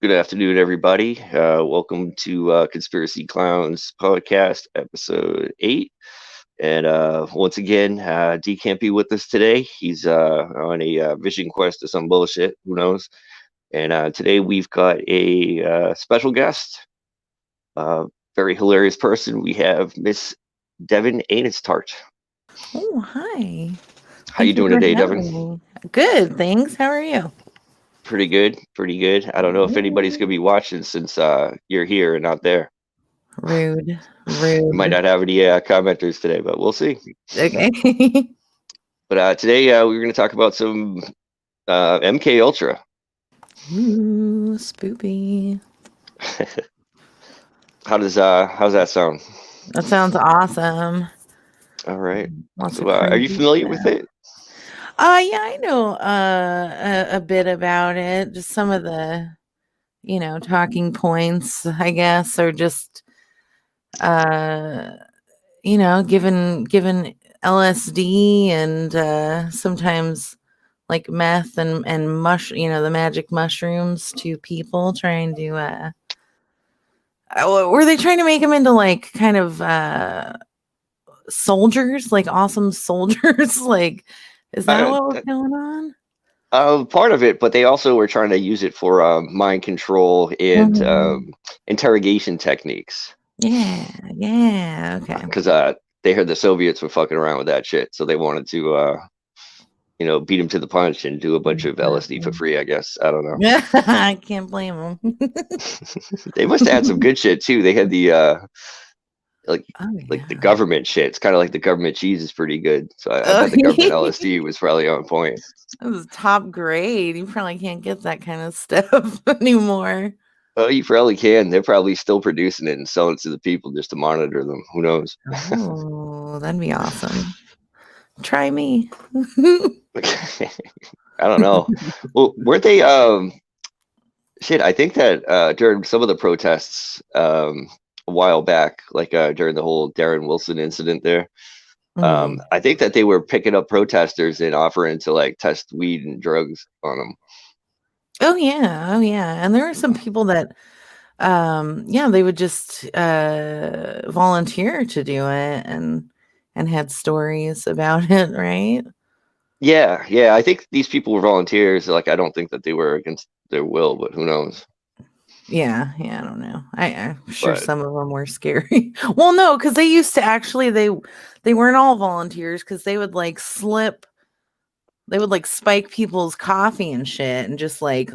Good afternoon, everybody. Welcome to Conspiracy Clowns podcast, episode 8. And once again, D can't be with us today. He's on a vision quest or some bullshit. Who knows? And today we've got a special guest, very hilarious person. We have Miss Devon Anustart. Oh, hi. How you Thank you doing for today, Devon? having me. Good, thanks. How are you? Pretty good, pretty good. I don't know if anybody's gonna be watching since you're here and not there. Rude. We might Rude. not have any commenters today, but we'll see. Okay. But today we're going to talk about some MK Ultra. Ooh, spoopy. How's that sound? That sounds awesome. All right. Lots So, of are you crazy familiar with stuff. it? Yeah, I know a bit about it. Just some of the, talking points, I guess, are just given LSD and sometimes like meth and the magic mushrooms to people trying to were they trying to make them into like kind of soldiers, like awesome soldiers? Like, is that what was going on? Part of it, but they also were trying to use it for mind control and Mhm. interrogation techniques. Yeah, okay. Because they heard the Soviets were fucking around with that shit, so they wanted to, beat them to the punch and do a bunch of LSD for Exactly. free. I guess I don't know. I can't blame them. They must have had some good shit too. They had the like Oh like the yeah. government shit. It's kind of like the government cheese is pretty good. So I Oh, bet the government LSD was probably on point. that was top grade. You probably can't get that kind of stuff anymore. Oh, you probably can. They're probably still producing it and selling it to the people just to monitor them. Who knows? Oh, that'd be awesome. Try me. I don't know. Well, weren't they? Shit. I think that during some of the protests a while back, like during the whole Darren Wilson incident there, Mhm. I think that they were picking up protesters and offering to like test weed and drugs on them. Oh yeah. And there are some people that yeah, they would just volunteer to do it and had stories about it, right? Yeah, yeah. I think these people were volunteers. Like, I don't think that they were against their will, but who knows? Yeah, I don't know. I'm sure But some of them were scary. Well, no, because they used to actually they weren't all volunteers because they would like spike people's coffee and shit and just like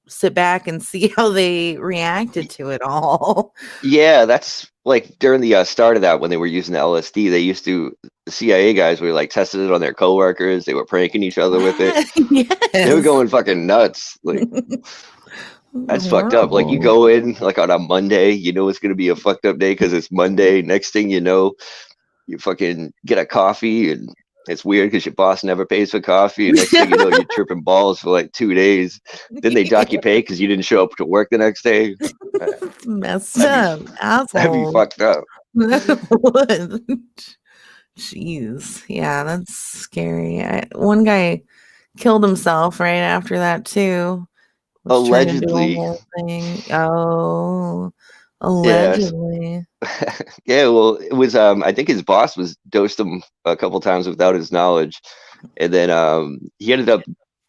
sit back and see how they reacted to it all. yeah, that's like during the start of that when they were using the LSD. The CIA guys were like testing it on their coworkers. They were pranking each other with it. Yeah, They were yes. going fucking nuts. Like, that's fucked up. Like, you Horrible. go in like on a Monday, you know it's gonna be a fucked up day because it's Monday. Next thing you know, you fucking get a coffee and it's weird because your boss never pays for coffee. And next thing you know, you're tripping balls for like 2 days. Then they dock you pay because you didn't show up to work the next day. Uh, Messed That'd be up. that'd be Asshole. fucked up. That would. Jeez. Yeah, that's scary. One guy killed himself right after that too. Was trying to do a Allegedly, whole thing. Oh, yes, allegedly. yeah. Well, it was. I think his boss was dosed him a couple times without his knowledge, and then he ended up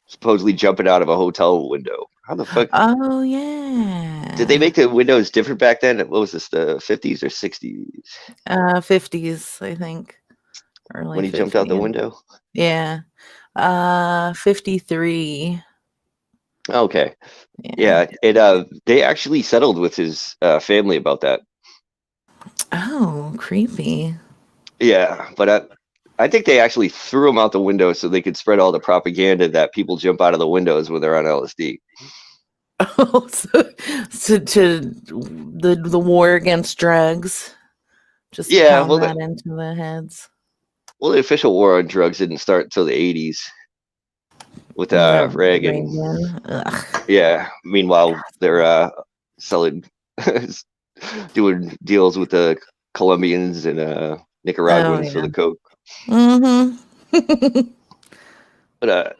supposedly jumping out of a hotel window. How the fuck Oh did they yeah. make the windows different back then? What was this, the 50s or 60s 50s, I think. Early when he jumped out the 50s. window? Yeah. 53. Okay. Yeah. Yeah, they actually settled with his family about that. Oh, creepy. Yeah, but I think they actually threw him out the window so they could spread all the propaganda that people jump out of the windows when they're on LSD. Oh, so to the war against drugs, just to Yeah, pound that into the heads. the official war on drugs didn't start until the 80s with Was that Reagan. Reagan? Ugh. Yeah, meanwhile they're selling doing deals with the Colombians and Oh Nicaraguans for yeah. the coke. Mm-hmm. But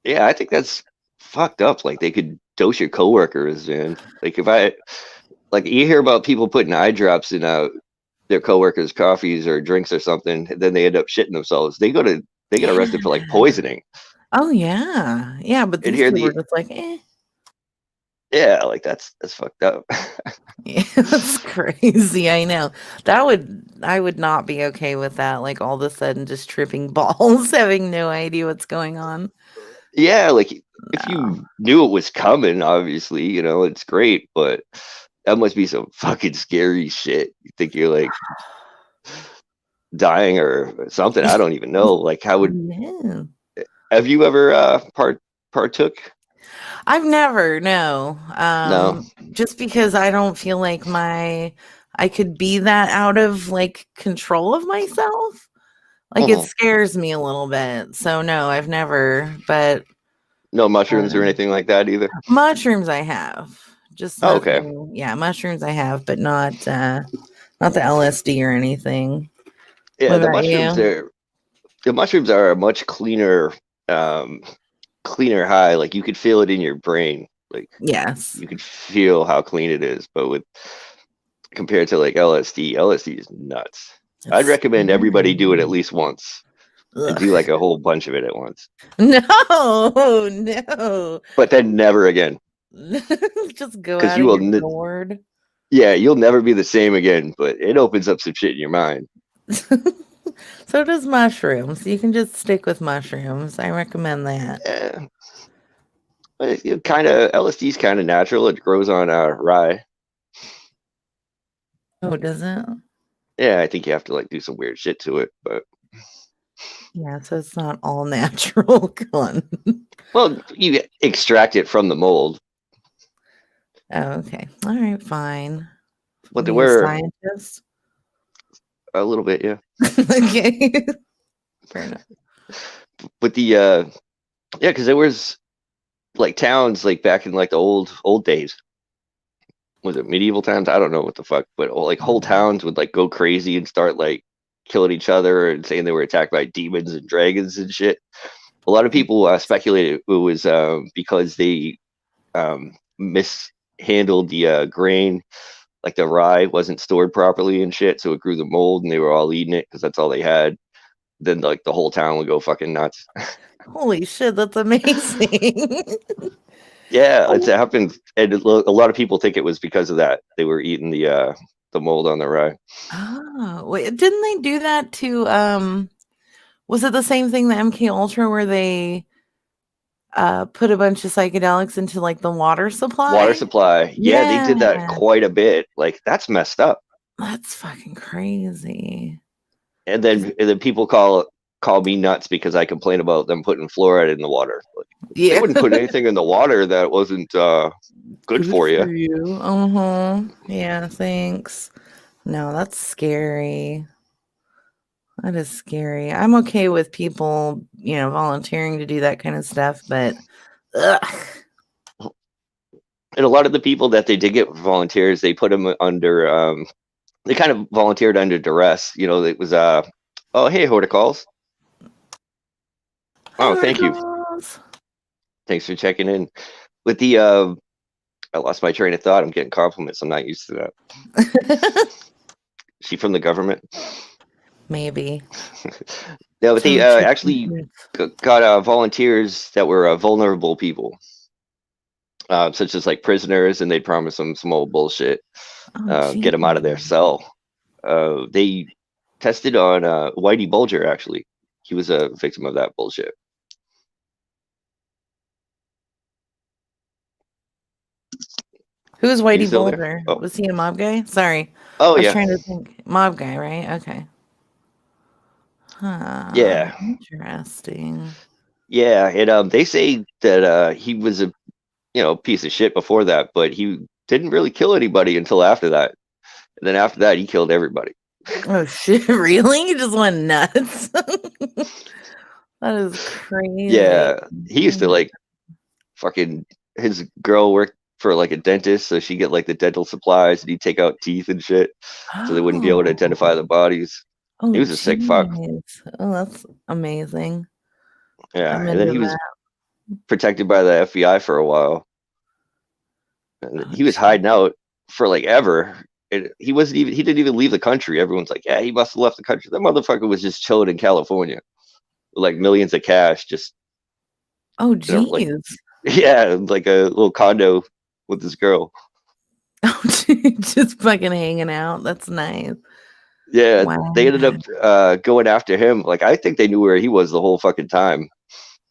yeah, I think that's fucked up. Like, they could dose your coworkers, man. Like if I like you hear about people putting eye drops in their coworkers' coffees or drinks or something, then they end up shitting themselves. They get arrested for like Yeah. poisoning. Oh yeah. Yeah, but And these here people are the just like, eh. yeah, like that's fucked up. Yeah, that's crazy. I know. I would not be okay with that. Like all of a sudden just tripping balls, having no idea what's going on. Yeah, like if No. you knew it was coming, obviously, it's great, but that must be some fucking scary shit. You think you're like dying or something. I don't even know. Like how would Yeah. have you ever partook? I've never, no. No. Just because I don't feel like I could be that out of like control of myself. Like it Mhm. scares me a little bit. So no, I've never, but No mushrooms or uh, anything like that either. mushrooms I have. Just Oh, okay. nothing. Yeah, mushrooms I have, but not the LSD or anything. Yeah, What about you? the mushrooms are a much um cleaner high. Like you could feel it in your brain. Like Yes. you could feel how clean it is, but with compared to like LSD is nuts. I'd It's recommend everybody do it at scary. least once and do Ugh. like a whole bunch of it at once, No, no. but then never again Just go because out and get bored. yeah, you'll never be the same again. But it opens up some shit in your mind. So does mushrooms. You can just stick with mushrooms. I recommend that. Yeah, but it kind of LSD is kind of natural. It grows on rye. Oh, does it? Yeah, I think you have to like do some weird shit to it, but Yeah, so it's not all natural. Gun. well, you extract it from the mold. Oh, okay. All right, fine. But there Be a were scientist. a little bit, yeah. Okay. Fair enough. But yeah, because there was like towns like back in like the old days. Was it medieval times? I don't know what the fuck, but like whole towns would like go crazy and start like killing each other and saying they were attacked by demons and dragons and shit. A lot of people speculated it was because they mishandled the grain, like the rye wasn't stored properly and shit, so it grew the mold and they were all eating it because that's all they had. Then like the whole town would go fucking nuts. Holy shit, that's amazing. Yeah, it's happened, and a lot of people think it was because of that. They were eating the mold on the rye. Oh, wait, didn't they do that to was it the same thing, the MK Ultra, where they put a bunch of psychedelics into like the water Water supply? supply, yeah, they Yeah, did that quite a bit. Like that's messed up. that's fucking crazy. And 'Cause- then people call me nuts because I complain about them putting fluoride in the water. Like, they Yeah. wouldn't put anything in the water that wasn't good Good for for you. you. Uh-huh. Yeah, thanks. No, that's scary. That is scary. I'm okay with people, volunteering to do that kind of stuff, but ugh. And a lot of the people that they did get volunteers, they put them under they kind of volunteered under duress. It was oh hey horticalls. Hi, Oh, thank you. Margals. Thanks for checking in. With the I lost my train of thought. I'm getting compliments. I'm not used to that. She from the government? Maybe. No, but they So actually chicken. got volunteers that were vulnerable people, such as like prisoners, and they'd promise them some old bullshit, Oh, get them out of their geez. cell. They tested on Whitey Bulger, actually. He was a victim of that bullshit. Who's You Whitey still there? Bulger? Oh, Was he a mob guy? Sorry. oh I was yeah, trying to think. Mob guy, right? Okay. Huh. yeah, Interesting. yeah. And they say that he was a piece of shit before that, but he didn't really kill anybody until after that. And then after that, he killed everybody. Oh shit, really? You just went nuts. That is crazy. Yeah, he used to like fucking his girl worked for like a dentist, so she get like the dental supplies, and he'd take out teeth and shit, so they wouldn't be able to identify Oh. the bodies. He Oh, was a sick fuck. jeez. Oh, that's amazing. Yeah, I'm and then into he was that. protected by the FBI for a while. And Oh, he was gee. hiding out for like ever. And he didn't even leave the country. Everyone's like, yeah, he must have left the country. That motherfucker was just chilling in California with like millions of cash, just Oh, like geez. yeah, like a little condo with this girl. Oh, gee, just fucking hanging out. That's nice. Yeah, they Wow. ended up going after him. Like I think they knew where he was the whole fucking time,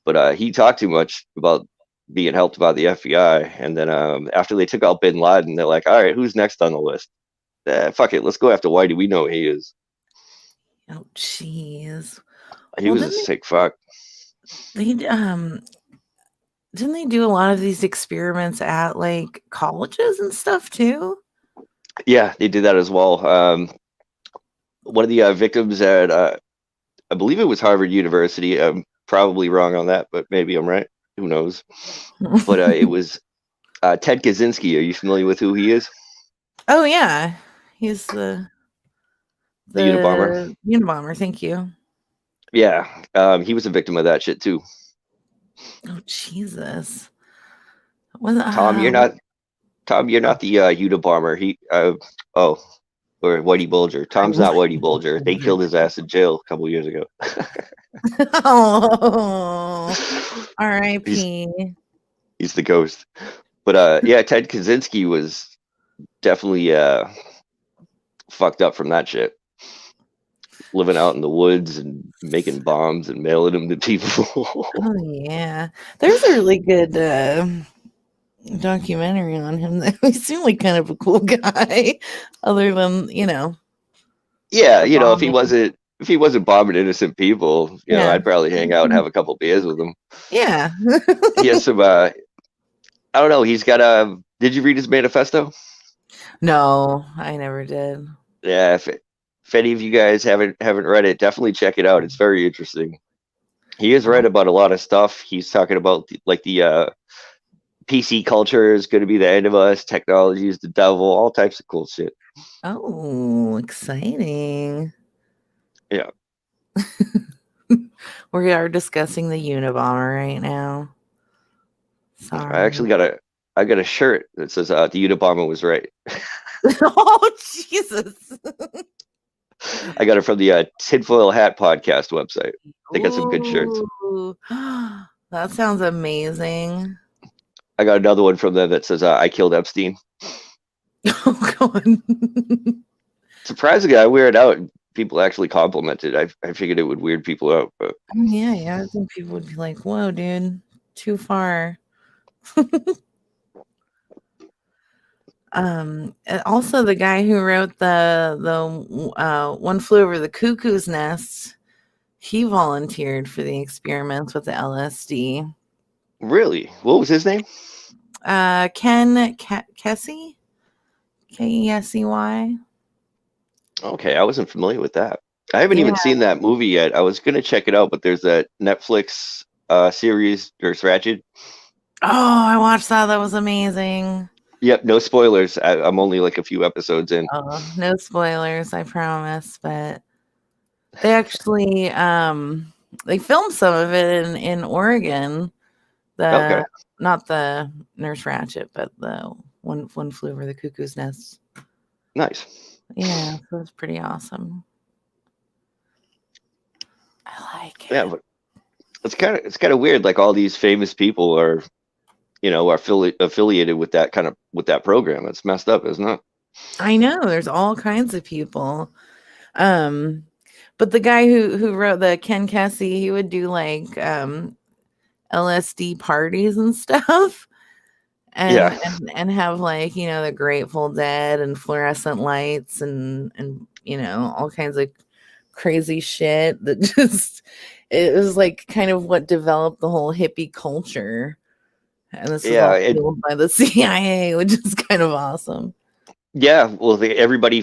but he talked too much about being helped by the FBI. And then after they took out Bin Laden, they're like, all right, who's next on the list? Fuck it, let's go after Whitey. We know who he is. Oh, jeez. He Well, was a then sick fuck. they didn't they do a lot of these experiments at like colleges and stuff too? Yeah, they did that as well. One of the victims at, I believe it was Harvard University. I'm probably wrong on that, but maybe I'm right. Who knows? But it was Ted Kaczynski. Are you familiar with who he is? Oh yeah, he's The Unabomber. the Unabomber. Thank you. Yeah, he was a victim of that shit too. Oh Jesus. What? Tom, you're not Tom. You're not the Unabomber. Oh, or Whitey Bulger. Tom's not Whitey Bulger. They killed his ass in jail a couple years ago. Oh, he's R.I.P. he's the ghost. But yeah, Ted Kaczynski was definitely fucked up from that shit. Living out in the woods and making bombs and mailing them to people. Oh yeah, there's a really good documentary on him. That he seemed like kind of a cool guy, other than Yeah, the if he wasn't bombing innocent people, Yeah, I'd probably hang out and have a couple beers with him. yeah. He has some I don't know, he's got a did you read his manifesto? No, I never did. Yeah, if any of you guys haven't read it, definitely check it out. It's very interesting. He has read Oh, about a lot of stuff. He's talking about the PC culture is going to be the end of us. Technology is the devil. All types of cool shit. oh, exciting. Yeah, We are discussing the Unabomber right now. I Sorry. actually I got a shirt that says the Unabomber was right. Oh, Jesus. I got it from the Tinfoil Hat podcast website. They got some good shirts. Ooh. That sounds amazing. I got another one from them that says I killed Epstein. Oh, God. Surprisingly, I wear it out and people actually compliment it. I figured it would weird people out, but Yeah. I think people would be like, whoa, dude, too far. Also the guy who wrote the One Flew Over the Cuckoo's Nest, he volunteered for the experiments with the LSD. really, what was his name? Ken Kesey, Kesey. Okay, I wasn't familiar with that. I haven't Yeah. even seen that movie yet. I was gonna check it out, but there's that Netflix series, Nurse Ratched. Oh, I watched that. That was amazing. Yep, no spoilers. I'm only like a few episodes in. Oh, no spoilers, I promise. But they actually they filmed some of it in Oregon. Okay, The Not the Nurse Ratched, but the one flew over the cuckoo's nest. nice. Yeah, so it's pretty awesome. I like Yeah, it. but it's kind of weird. Like all these famous people are, are affiliated with that program. It's messed up, isn't it? I know there's all kinds of people. Um, but the guy who wrote the Ken Kesey, he would do like LSD parties and stuff. Yeah, And have like the Grateful Dead and fluorescent lights and all kinds of crazy shit that just it was like kind of what developed the whole hippie culture, and this was yeah, all fueled by the CIA, which is kind of awesome. yeah. Well, everybody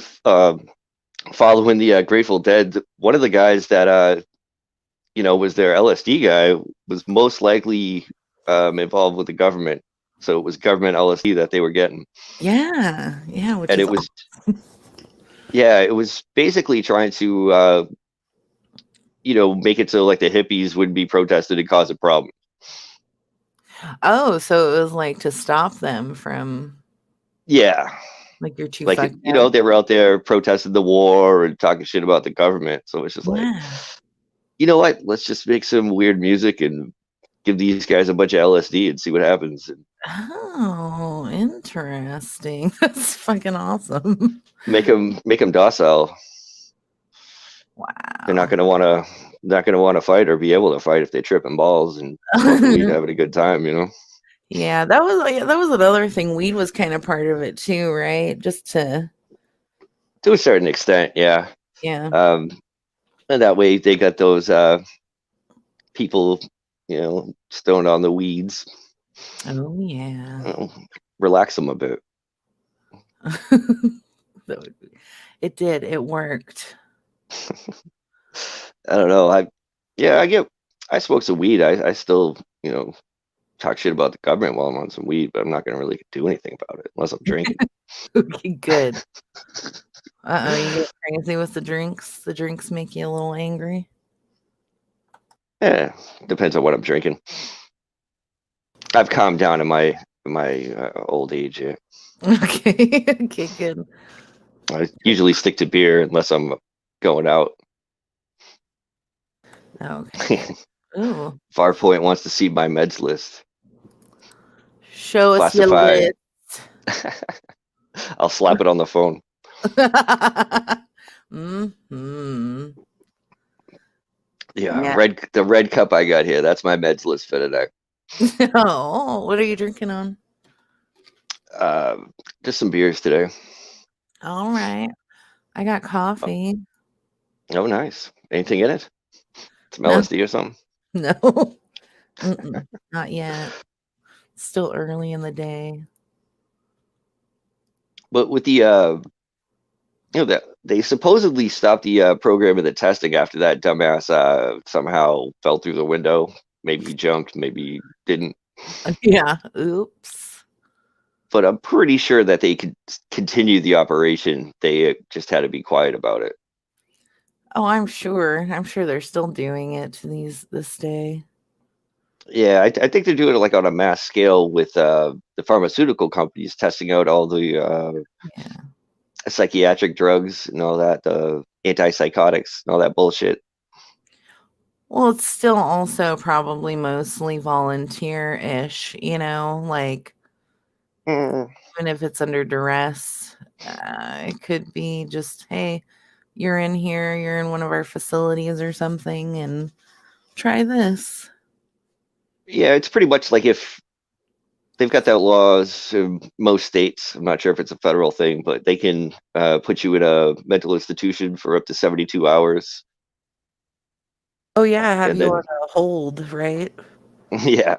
following the Grateful Dead. One of the guys that was their LSD guy was most likely involved with the government. So it was government LSD that they were getting, Yeah, which and is it was basically trying to make it so like the hippies wouldn't be protested and cause a problem. oh, so it was like to stop them from. Yeah, Like you're too like fucked up. they were out there protesting the war and talking shit about the government. So it's just like, Yeah. you know what? Let's just make some weird music and give these guys a bunch of LSD and see what happens, and Oh, interesting. That's fucking awesome. make them docile. They're not Wow. gonna want to fight or be able to fight if they tripping balls and smoking weed, having a good time. Yeah, that was another thing. Weed was kind of part of it too, right? Just to To a certain extent, yeah. yeah. Um, and that way they got those people, stoned on the weeds. Oh yeah. You know, relax them a bit. It did. It worked. I don't know. I smoke some weed. I still, talk shit about the government while I'm on some weed, but I'm not gonna really do anything about it unless I'm drinking. Okay, good. Uh-oh, you get crazy with the drinks. The drinks make you a little angry. Yeah, depends on what I'm drinking. I've calmed down in my old age. Yeah. Okay. Okay, good. I usually stick to beer unless I'm going out. Okay, good. Ooh. Farpoint wants to see my meds list. Show us your Classify. list. I'll slap it on the phone. Hmm. Yeah, Yeah. the red cup I got here. That's my meds list for today. Oh, what are you drinking on? Uh, just some beers today. All right. I got Oh, coffee. oh, nice. Anything in it? Some No, LSD or something? no. Mm-mm, not yet. Still early in the day. But with the that they supposedly stopped the program of the testing after that dumbass somehow fell through the window. Maybe he jumped, maybe he didn't. Yeah. Oops. But I'm pretty sure that they could continue the operation. They just had to be quiet about it. Oh, I'm sure. I'm sure they're still doing it to this day. Yeah, I think they're doing it like on a mass scale with the pharmaceutical companies testing out all the Yeah. psychiatric drugs and all that, the antipsychotics and all that bullshit. Well, it's still also probably mostly volunteer-ish, like Mm. even if it's under duress, it could be just, hey, you're in here, you're in one of our facilities or something, and try this. Yeah, it's pretty much like if they've got that laws in most states. I'm not sure if it's a federal thing, but they can put you in a mental institution for up to 72 hours. Oh yeah, have And you on then, a hold, right? yeah,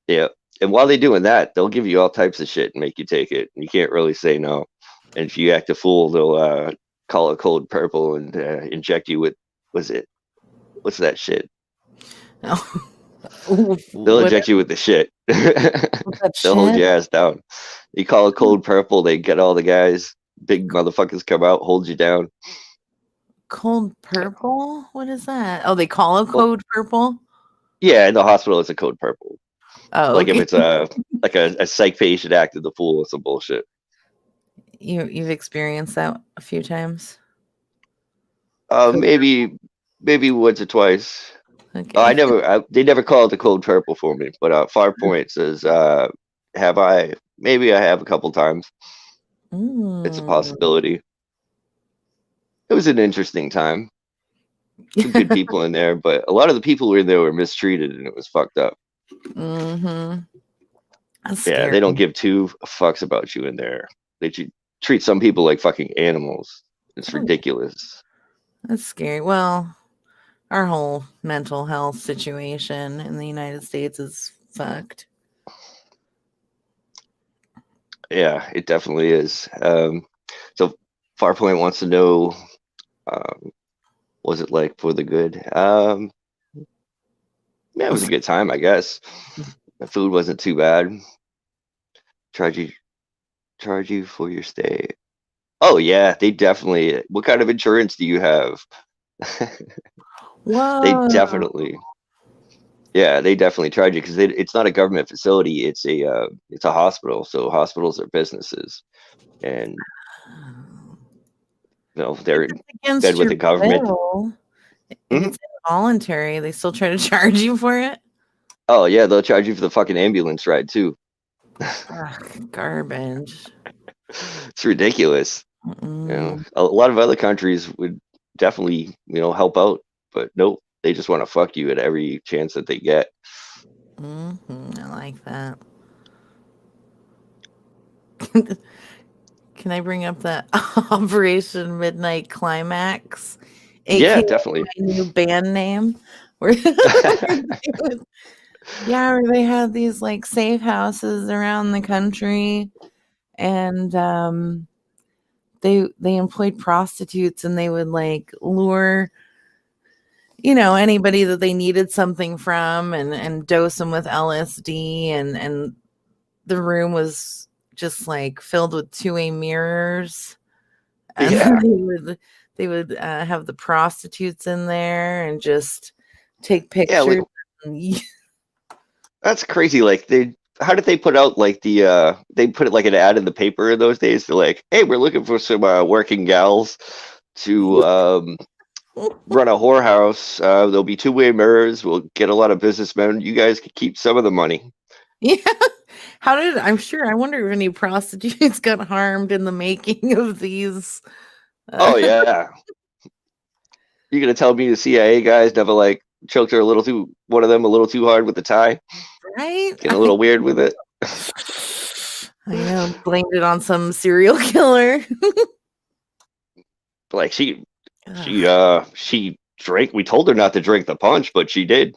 yeah. And while they're doing that, they'll give you all types of shit and make you take it. And you can't really say no. And if you act a fool, they'll call it code purple and inject you with, was it, what's that shit? Oh, ooh, They'll what inject you with the shit. what's that They'll hold shit? your ass down. You call it code purple, they get all the guys, big motherfuckers come out, hold you down. Cold purple? What is that? Oh, they call it Well, code purple? yeah, in the hospital it's a code purple. Oh, Like if okay. it's a psych patient acted the fool, it's some bullshit. You've experienced that a few times? Code Maybe once or twice. okay. They never called the code purple for me, but Farpoint says, have I? Maybe I have a couple times. It's a Mm. possibility. It was an interesting time. Some good people in there, but a lot of the people who were in there were mistreated, and it was fucked up. Mhm. That's Yeah, scary. they don't give two fucks about you in there. Treat some people like fucking animals. It's Oh, yeah. ridiculous. That's scary. Well, our whole mental health situation in the United States is fucked. Yeah, it definitely is. So Farpoint wants to know, um, was it like for the good? Yeah, it was a good time, I guess. The food wasn't too bad. Charge you charge you for your stay. Oh yeah, they definitely. What kind of insurance do you have? They Whoa. definitely. Yeah, they definitely charge you because it's not a government facility. It's a hospital. So hospitals are businesses, and If they're in it's against bed with your the government. will, if Mhm. it's involuntary, they still try to charge you for it? Oh yeah, they'll charge you for the fucking ambulance ride too. Ugh, garbage. It's ridiculous. Mm, A lot of other countries would definitely help out, but nope, they just want to fuck you at every chance that they get. I like that. Can I bring up that Operation Midnight Climax, Yeah, aka definitely. my new band name? Where yeah, where they had these like safe houses around the country, and they employed prostitutes, and they would like lure anybody that they needed something from, and dose them with LSD, and the room was just like filled with two-way mirrors, and Yeah, they would have the prostitutes in there and just take yeah, like pictures. And that's crazy. Like how did they put out like they put it like an ad in the paper in those days? They're like, hey, we're looking for some working gals to run a whorehouse. There'll be two-way mirrors. We'll get a lot of businessmen. You guys can keep some of the money. yeah, I'm sure, I wonder if any prostitutes got harmed in the making of these. uh, Oh yeah, you gonna tell me the CIA guys never like choked her one of them a little too hard with the tie, right. getting a little weird with it. I know, blamed it on some serial killer. Like Ugh. she drank. We told her not to drink the punch, but she did.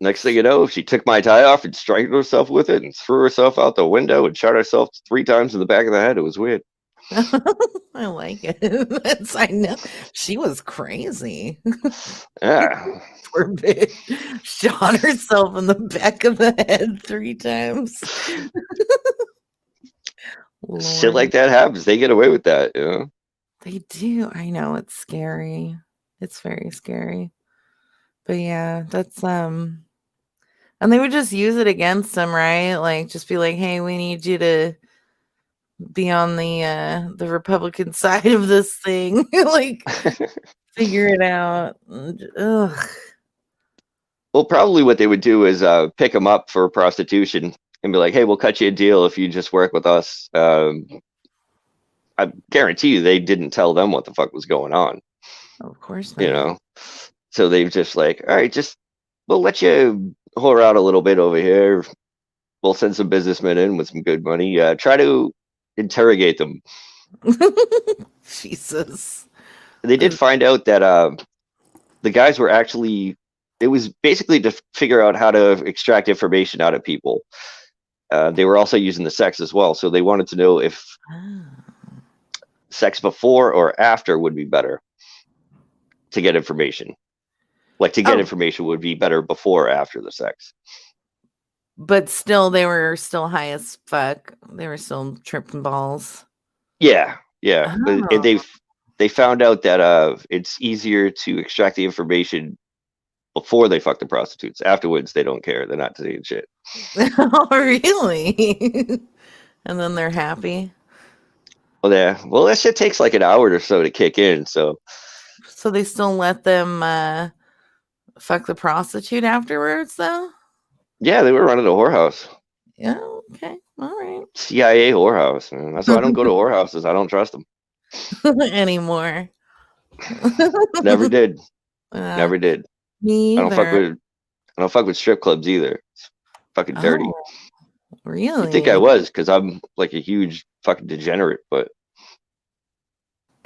Next thing you know, she took my tie off and strangled herself with it and threw herself out the window and shot herself 3 times in the back of the head. It was weird. I like it. I know she was crazy. Yeah, Poor bitch shot herself in the back of the head 3 times. shit Lord, like that happens. They get away with that. they do. I know, it's scary. It's very scary. But yeah, that's and they would just use it against them, right? Like just be like, "Hey, we need you to be on the Republican side of this thing." Like figure it out. Ugh. Well, probably what they would do is pick them up for prostitution and be like, "Hey, we'll cut you a deal if you just work with us." I guarantee you, they didn't tell them what the fuck was going on. Of course You not. know, so they've just like, "All right, just we'll let you whore out a little bit over here. We'll send some businessmen in with some good money. Try to interrogate them." Jesus. They did Uh, find out that the guys were actually. It was basically to figure out how to extract information out of people. They were also using the sex as well, so they wanted to know if ah. sex before or after would be better to get information. Like to get Oh, information would be better before or after the sex. but still, they were still high as fuck. They were still tripping balls. Yeah, yeah, but Oh. they found out that it's easier to extract the information before they fuck the prostitutes. Afterwards, they don't care. They're not saying shit. Oh, really? And then they're happy. Well, yeah. Well, that shit takes like an hour or so to kick in. So So they still let them fuck the prostitute afterwards, though? yeah, they were running a whorehouse, Yeah, okay. All right. CIA whorehouse. Man. That's why I don't go to whorehouses. I don't trust them. Anymore. Never did. uh, Never did. Me I don't fuck either. with. I don't fuck with strip clubs either. It's fucking dirty. Oh, You'd think I really? was because I'm like a huge fucking degenerate, but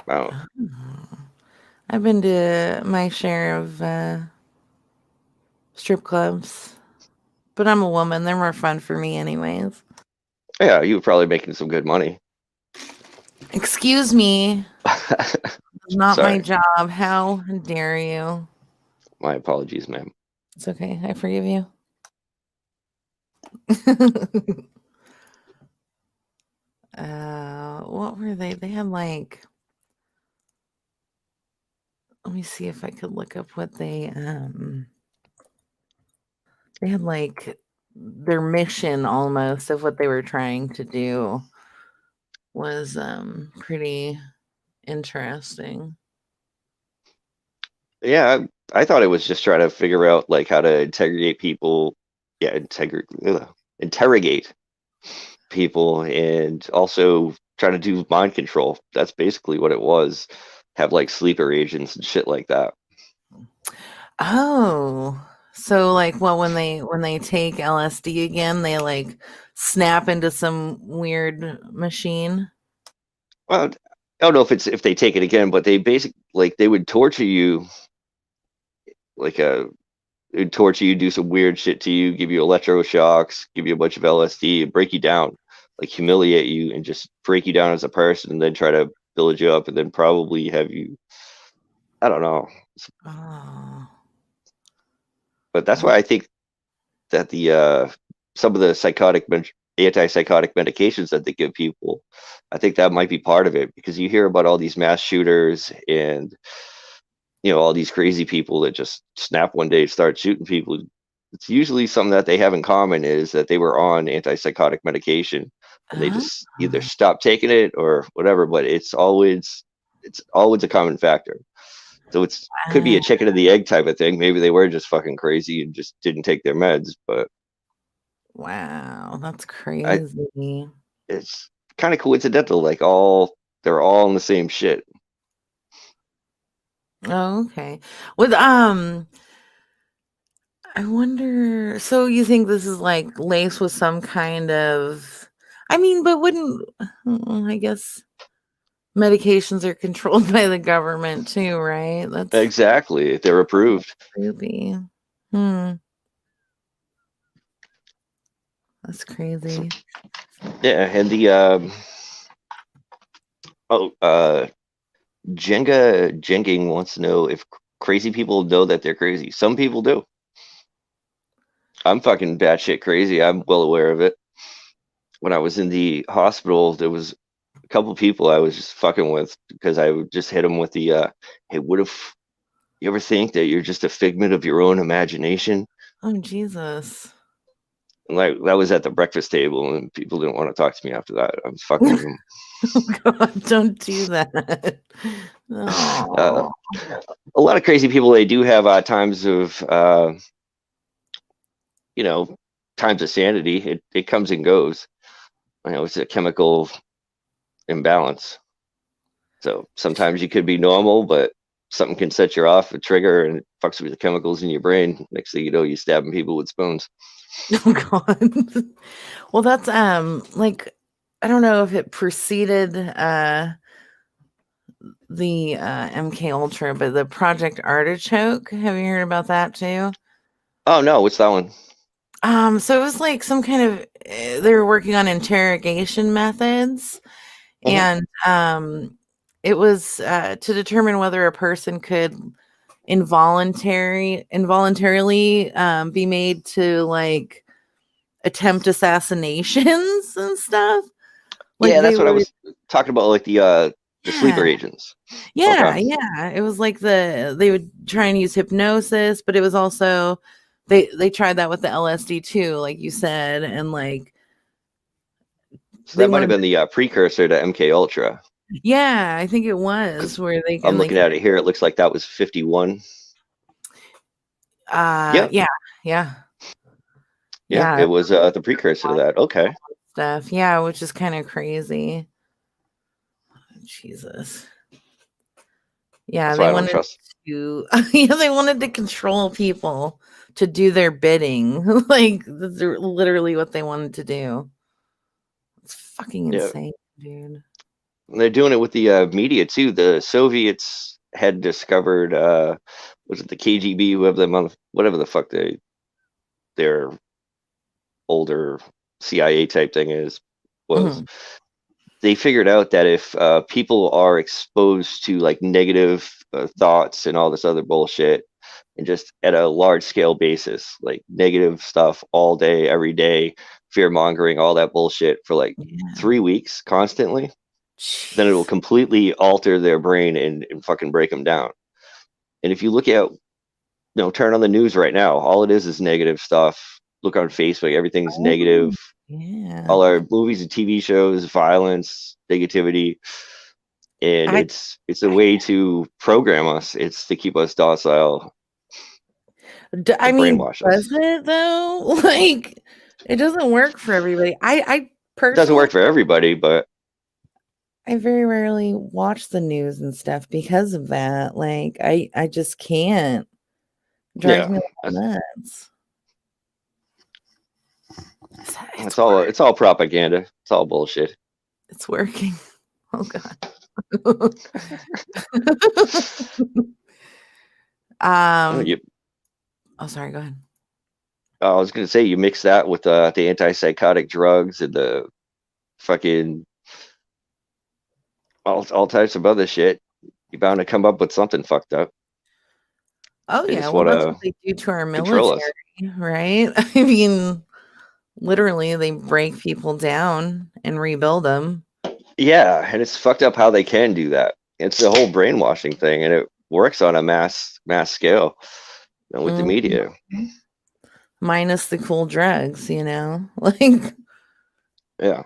I don't. Oh. I've been to my share of strip clubs, but I'm a woman. They're more fun for me, anyways. Yeah, you were probably making some good money. Excuse me. It's not my Sorry, job. How dare you? my apologies, ma'am. It's okay. I forgive you. What were they? They had like, let me see if I could look up what they They had like their mission almost of what they were trying to do was pretty interesting. Yeah, I thought it was just trying to figure out like how to interrogate people. Yeah, interrogate people, and also trying to do mind control. That's basically what it was. Have like sleeper agents and shit like that. Oh, so like what when they take LSD again, they like snap into some weird machine? Well, I don't know if they take it again, but they basically like they would torture you like they'd torture you, do some weird shit to you, give you electroshocks, give you a bunch of LSD, and break you down, like humiliate you and just break you down as a person, and then try to build you up, and then probably have you. I don't know, Oh, but that's why that's I think that the some of the antipsychotic medications that they give people, I think that might be part of it because you hear about all these mass shooters and all these crazy people that just snap one day and start shooting people. It's usually something that they have in common is that they were on antipsychotic medication and they oh, just either stopped taking it or whatever, but it's always a common factor. So it's could be wow, a chicken and the egg type of thing. Maybe they were just fucking crazy and just didn't take their meds, but wow, that's I crazy. it's kind of coincidental. Like they're all in the same shit. Oh, okay. With I wonder, so you think this is like laced with some kind of, I mean, but wouldn't, I guess medications are controlled by the government too, right? That's Exactly, they're approved. creepy. Hmm, that's So, crazy. yeah, and the oh Jenging wants to know if crazy people know that they're crazy. Some people do. I'm fucking batshit crazy. I'm well aware of it. When I was in the hospital, there was a couple people I was just fucking with because I would just hit them with the, hey, what if you ever think that you're just a figment of your own imagination? Oh, Jesus. And like that was at the breakfast table, and people didn't want to talk to me after that. I was fucking with them. Oh, God, don't do that. Uh, Oh, a lot of crazy people. They do have times of, you know, times of sanity. It comes and goes. It's a chemical imbalance. So sometimes you could be normal, but something can set you off a trigger and it fucks with the chemicals in your brain. Next thing you know, you're stabbing people with spoons. oh God. Well, that's like I don't know if it preceded the MK Ultra, but the Project Artichoke. Have you heard about that too? Oh no, what's that one? So it was like some kind of they were working on interrogation methods, Hmm. and it was to determine whether a person could involuntarily be made to like attempt assassinations and stuff. Like Yeah, they that's what I would, was talking about, like the sleeper yeah, agents. Okay. yeah. It was like they would try and use hypnosis, but it was also they tried that with the LSD too, like you said, and like So they that might have wanted been the precursor to MK Ultra. yeah, I think it Because was where I'm they looking could at it here. It looks like that was 51. Yep. yeah, yeah, Yeah. yeah, It was the precursor to that. Okay. stuff. Yeah, which is kind of crazy. Jesus. Yeah, That's they why I don't wanted trust. to yeah, they wanted to control people to do their bidding. Like that's literally what they wanted to do. It's fucking Yeah. insane, dude. And they're doing it with the media too. The Soviets had discovered, was it the KGB, whoever whatever the fuck their older CIA type thing was. Mhm. They figured out that if people are exposed to like negative thoughts and all this other bullshit, and just at a large scale basis, like negative stuff all day, every day, fear mongering, all that bullshit for like Yeah. 3 weeks constantly, then it will Jeez. completely alter their brain and fucking break them down. And if you look at turn on the news right now. All it is negative stuff. Look on Facebook, everything's Oh, negative. yeah. All our movies and TV shows, violence, negativity, and I it's a way to program us. It's to keep us docile, I to mean, brainwash does us. it though? Like, it doesn't work for everybody. I It doesn't personally, work for everybody, but I very rarely watch the news and stuff because of that. Like, I just can't. It drives yeah, me a little nuts. It's it's all propaganda. It's all bullshit. it's working. Oh God. um. You, Oh, sorry. Go ahead. I was gonna say you mix that with the antipsychotic drugs and the fucking all types of other shit. You're bound to come up with something fucked up. Oh They yeah. just Well, want that's what to they do to our control us. military, right? I mean, literally, they break people down and rebuild them. Yeah, and it's fucked up how they can do that. It's the whole brainwashing thing, and it works on a mass scale, with the media. Mhm. Minus the cool drugs, you know? Like, Yeah,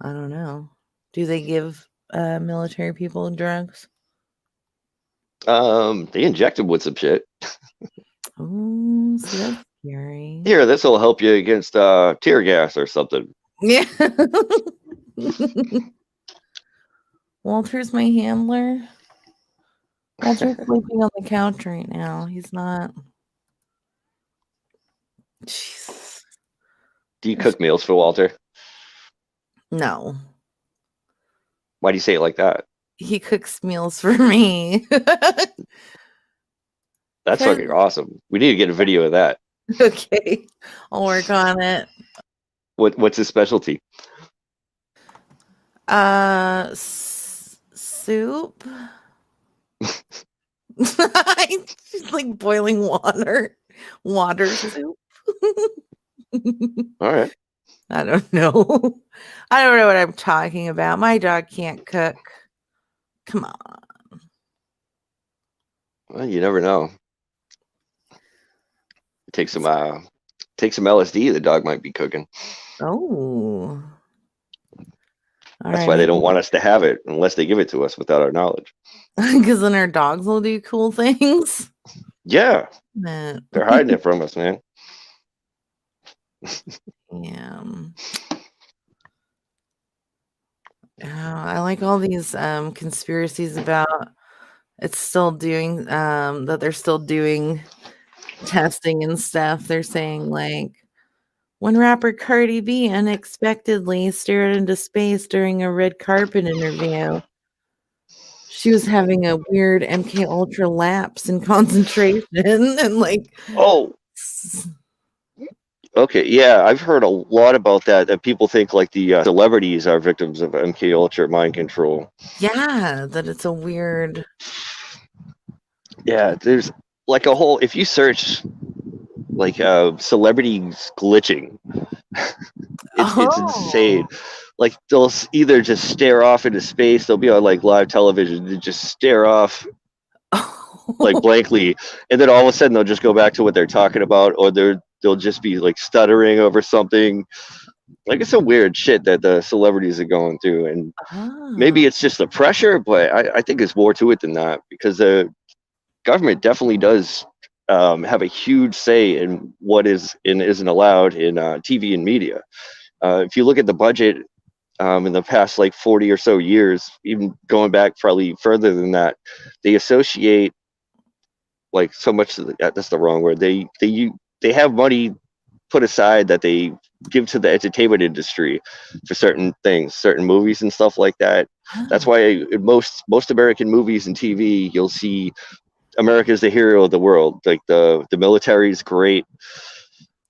I don't know. Do they give military people drugs? they inject them with some shit. Oh, see, that's scary. Here, this will help you against tear gas or something. Yeah. Walter's my handler. Walter's sleeping on the couch right now. He's not. Jesus. Do you cook meals for Walter? No. Why do you say it like that? He cooks meals for me. That's 'Cause fucking awesome. We need to get a video of that. okay, I'll work on it. What's his specialty? Soup. She's like boiling water soup. All right. I don't know. I don't know what I'm talking about. My dog can't cook. Come on. Well, you never know. Take some LSD. The dog might be cooking. Oh. All That's right, why they maybe don't want us to have it unless they give it to us without our knowledge. because then our dogs will do cool things. Yeah, But, they're hiding it from us, man. yeah. I like all these conspiracies about it's still doing that they're still doing testing and stuff. They're saying like when rapper Cardi B unexpectedly stared into space during a red carpet interview, she was having a weird MK Ultra lapse in concentration and like Oh, okay. Yeah, I've heard a lot about that. That people think like the celebrities are victims of MK Ultra mind control. yeah, that it's a weird. Yeah, there's like a whole. If you search like celebrities glitching, it's insane. Oh. Like they'll either just stare off into space. They'll be on like live television and just stare off like blankly, and then all of a sudden they'll just go back to what they're talking about, or they'll just be like stuttering over something. Like it's some weird shit that the celebrities are going through, and maybe it's just the pressure, but I think there's more to it than that because the government definitely does have a huge say in what is and isn't allowed in TV and media. If you look at the budget in the past like 40 or so years, even going back probably further than that, they associate like so much. That's the wrong word. They have money put aside that they give to the entertainment industry for certain things, certain movies and stuff like that. That's why in most American movies and TV, you'll see America's the hero of the world. Like the military is great,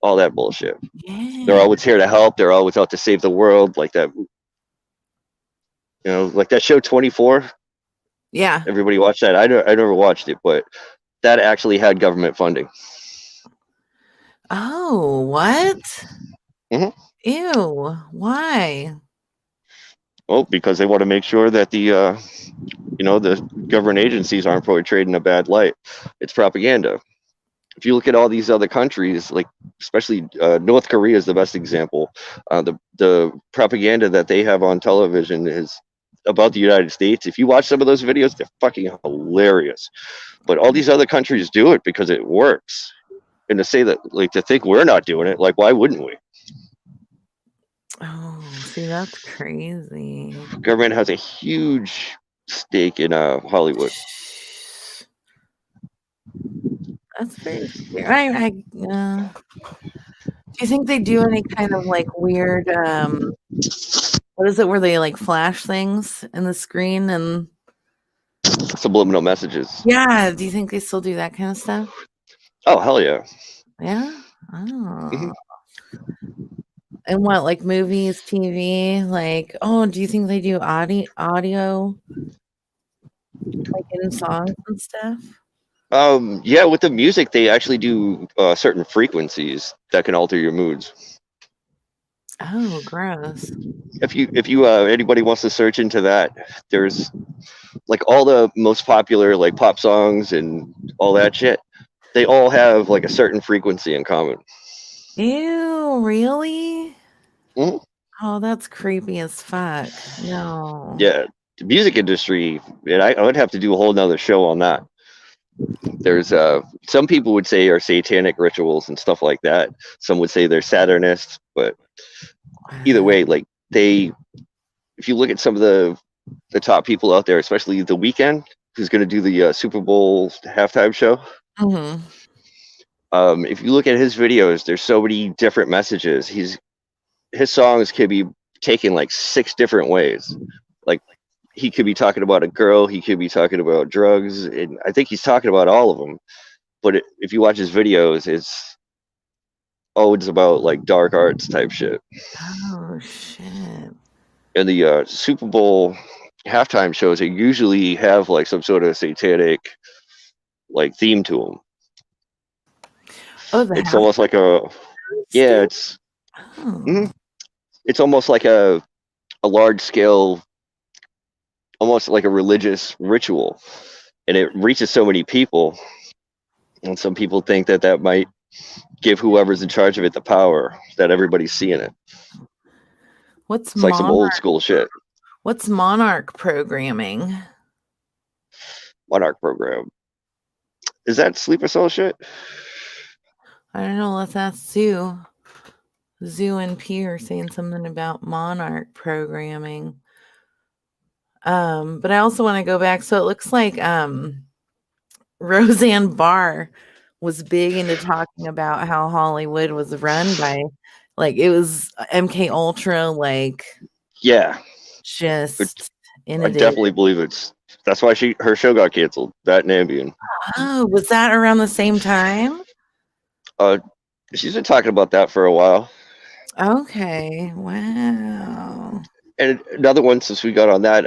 all that bullshit. They're Yeah. always here to help. They're always out to save the world. Like that, like that show 24. Yeah. Everybody watched that. I never watched it, but that actually had government funding. Oh, what? Mhm. Ew. Why? Well, because they want to make sure that the government agencies aren't portrayed in a bad light. It's propaganda. if you look at all these other countries, like especially North Korea is the best example. The propaganda that they have on television is about the United States. If you watch some of those videos, they're fucking hilarious. But all these other countries do it because it works. And to say that, like, to think we're not doing it, like, why wouldn't we? Oh, see, that's crazy. Government has a huge stake in Hollywood. That's very scary. Do you think they do any kind of like weird what is it where they like flash things in the screen and Subliminal messages. yeah, do you think they still do that kind of stuff? Oh, hell yeah. Yeah. Oh. Mhm. And what, like movies, TV? Like, oh, do you think they do audio like in songs and stuff? Yeah, with the music, they actually do certain frequencies that can alter your moods. Oh, gross. If you anybody wants to search into that, there's like all the most popular like pop songs and all that shit. They all have like a certain frequency in common. Ew, really? Mhm. Oh, that's creepy as fuck. No. Yeah, the music industry, and I would have to do a whole nother show on that. There's some people would say are satanic rituals and stuff like that. Some would say they're Saturnists, but either Wow. way, like they, if you look at some of the top people out there, especially The Weeknd, who's going to do the Super Bowl halftime show. Mhm. If you look at his videos, there's so many different messages. His songs could be taken like 6 different ways. Like he could be talking about a girl, he could be talking about drugs, and I think he's talking about all of them. But if you watch his videos, it's always about like dark arts type shit. Oh, shit. And the Super Bowl halftime shows, they usually have like some sort of satanic like theme to them. Oh, the It's house almost like a yeah, do? it's Oh. mhm. It's almost like a large scale, almost like a religious ritual, and it reaches so many people. And some people think that that might give whoever's in charge of it the power that everybody's seeing it. What's It's like some old monarch? school shit. What's monarch programming? Monarch program. Is that sleeper cell shit? I don't know. Let's ask Sue. Zoo and P are saying something about monarch programming. But I also want to go back. So it looks like Roseanne Barr was big into talking about how Hollywood was run by like it was MK Ultra, like Yeah, it, just I inundated. definitely believe it's. That's why her show got canceled. That and Ambien. Oh, was that around the same time? Uh, she's been talking about that for a while. Okay. Wow. And another one, since we got on that,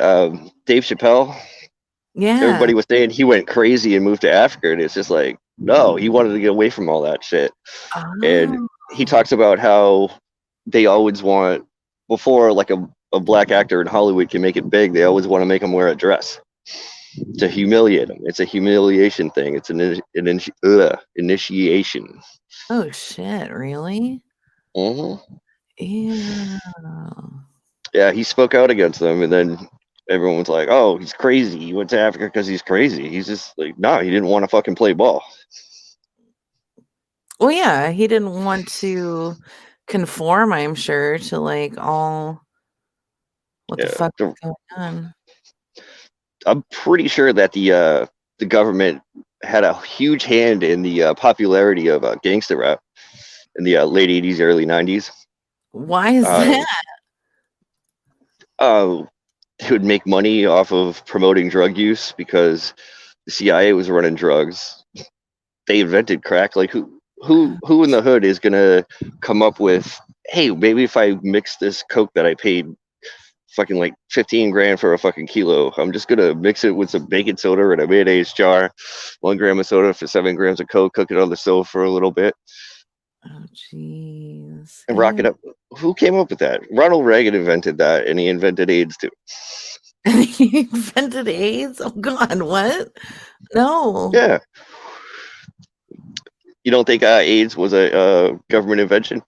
Dave Chappelle. Yeah. Everybody was saying he went crazy and moved to Africa, and it's just like, no, he wanted to get away from all that shit. And Oh. he talks about how they always want, before like a black actor in Hollywood can make it big, they always want to make him wear a dress to humiliate him. It's a humiliation thing. It's an initiation. Oh shit, really? Hmm. Yeah. Yeah, he spoke out against them, and then everyone was like, "Oh, he's crazy. He went to Africa because he's crazy." He's just like, "No, he didn't want to fucking play ball." Well, yeah, he didn't want to conform, I'm sure, to like all what the Yeah, fuck is going on. I'm pretty sure that the government had a huge hand in the popularity of gangster rap in the late '80s, early '90s. Why is Uh, that? uh, they would make money off of promoting drug use because the CIA was running drugs. They invented crack. Like who in the hood is gonna come up with, hey, maybe if I mix this coke that I paid fucking like 15 grand for a fucking kilo, I'm just gonna mix it with some baking soda in a mayonnaise jar, 1 gram of soda for 7 grams of coke, cook it on the stove for a little bit, Oh jeez. and rock Ew. it up. Who came up with that? Ronald Reagan invented that, and he invented AIDS too. He invented AIDS? Oh god, what? No. Yeah, You don't think AIDS was a government invention?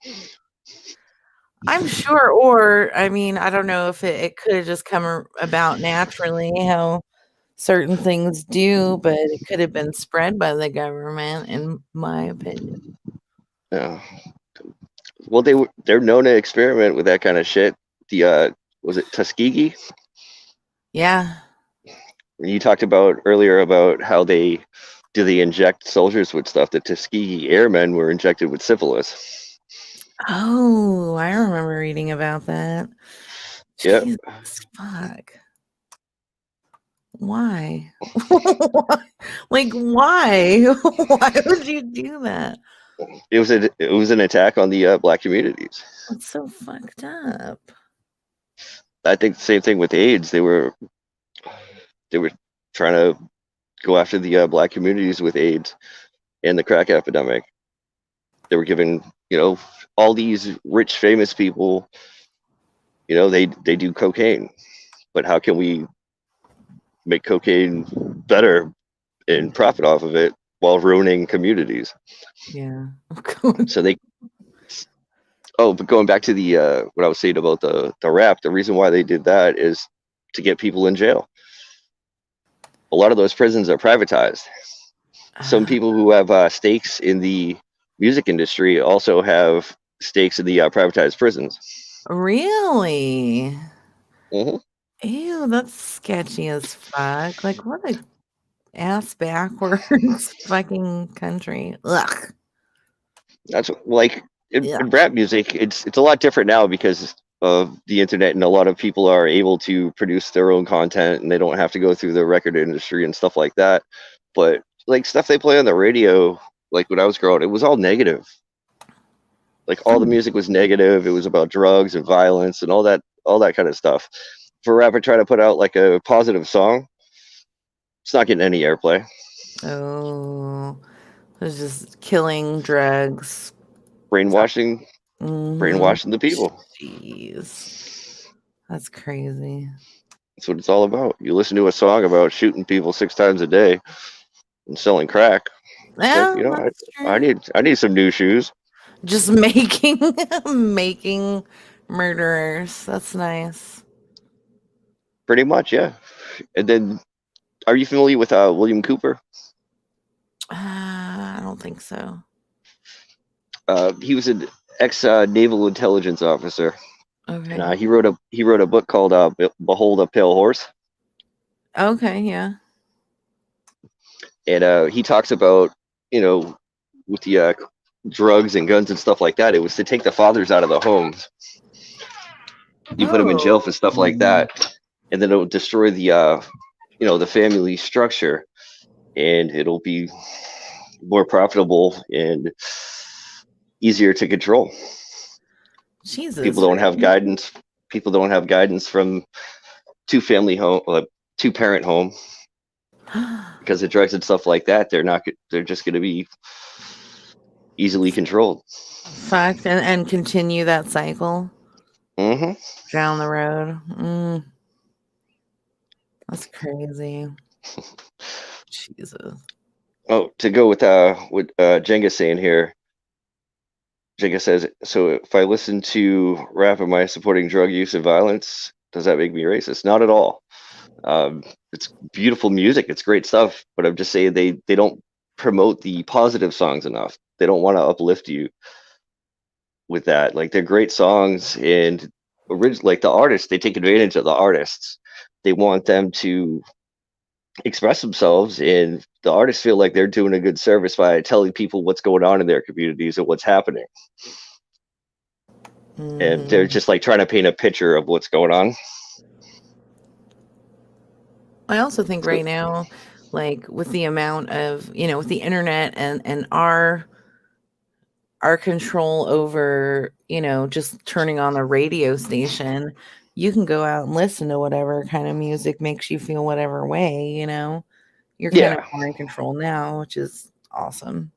I'm sure, or I mean, I don't know if it could have just come about naturally, how certain things do, but it could have been spread by the government, in my opinion. Yeah. Well, they're known to experiment with that kind of shit. The was it Tuskegee? Yeah. You talked about earlier about how they inject soldiers with stuff. The Tuskegee Airmen were injected with syphilis. Oh, I remember reading about that. Yeah, Jesus, fuck. Why? Like, why? Why would you do that? it was an attack on the black communities. That's so fucked up. I think the same thing with AIDS. They were trying to go after the black communities with AIDS and the crack epidemic. They were giving all these rich famous people, they do cocaine, but how can we make cocaine better and profit off of it while ruining communities? Yeah. So they but going back to the what I was saying about the rap, the reason why they did that is to get people in jail. A lot of those prisons are privatized. Some people who have stakes in the music industry also have stakes in the privatized prisons. Really? Hmm. Ew, that's sketchy as fuck. Like, what a ass backwards fucking country. Ugh. That's like Yeah. in rap music, it's a lot different now because of the internet, and a lot of people are able to produce their own content and they don't have to go through the record industry and stuff like that. But like stuff they play on the radio, like when I was growing, it was all negative. Like all the music was negative. It was about drugs and violence and all that kind of stuff. For a rapper trying to put out like a positive song, it's not getting any airplay. Oh, it's just killing, drugs. Brainwashing, Mhm. brainwashing the people. Jeez. That's crazy. That's what it's all about. You listen to a song about shooting people 6 times a day and selling crack. It's like, Yeah, that's I true. need some new shoes. Just making making murderers. That's nice. Pretty much, yeah. And then, are you familiar with William Cooper? I don't think so. He was an ex naval intelligence officer, and Okay. he wrote a book called "Behold a Pale Horse," Okay, yeah. and he talks about you know with the drugs and guns and stuff like that. It was to take the fathers out of the homes. You put them in jail Oh. for stuff like that, and then it'll destroy the family structure, and it'll be more profitable and easier to control. People Jesus, don't have really? guidance. People don't have guidance from two parent home because of drugs and stuff like that. They're just going to be easily controlled. Fucked and continue that cycle Hmm. down the road. That's crazy. Jesus. Oh, to go with what Jenga saying here. Jenga says, so if I listen to rap, am I supporting drug use and violence? Does that make me racist? Not at all. It's beautiful music. It's great stuff. But I'm just saying they don't promote the positive songs enough. They don't want to uplift you with that. Like they're great songs, and like the artists, they take advantage of the artists. They want them to express themselves, and the artists feel like they're doing a good service by telling people what's going on in their communities and what's happening. And they're Mhm. just like trying to paint a picture of what's going on. I also think So, right now, like with the amount of, with the internet and our control over, just turning on the radio station, you can go out and listen to whatever kind of music makes you feel whatever way. You're kind of yeah. more in control now, which is awesome.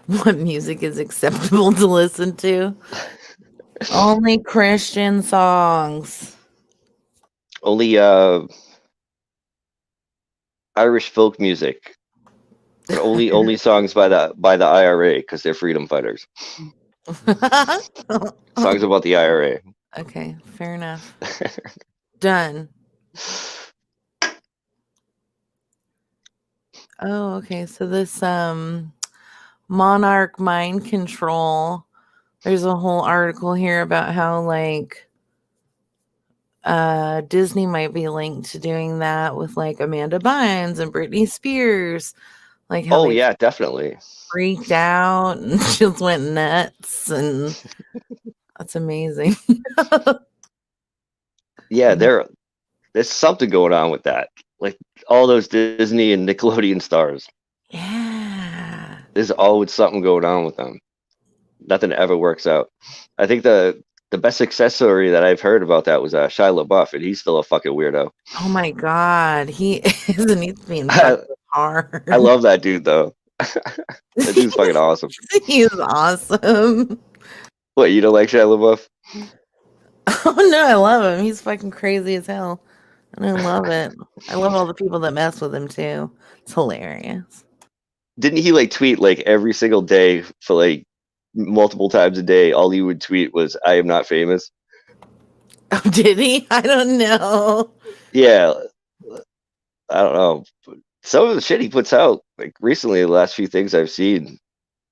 What music is acceptable to listen to? Only Christian songs. Only Irish folk music. Only songs by the IRA because they're freedom fighters. Songs about the IRA. Okay, fair enough. Done. Oh, okay. So this monarch mind control. There's a whole article here about how like Disney might be linked to doing that with like Amanda Bynes and Britney Spears. Like how Oh they yeah, definitely. freaked out and just went nuts, and that's amazing. Yeah, there's something going on with that. Like all those Disney and Nickelodeon stars. Yeah. There's always something going on with them. Nothing ever works out. I think the best success story that I've heard about that was Shia LaBeouf, and he's still a fucking weirdo. Oh my god, he isn't he being I, fucking hard. I love that dude though. That dude's fucking awesome. He's awesome. What, you don't like Shia LaBeouf? Oh no, I love him. He's fucking crazy as hell. And I love it. I love all the people that mess with him too. It's hilarious. Didn't he like tweet like every single day for like multiple times a day? All he would tweet was, "I am not famous." Oh, did he? I don't know. Yeah, I don't know. But some of the shit he puts out, like recently, the last few things I've seen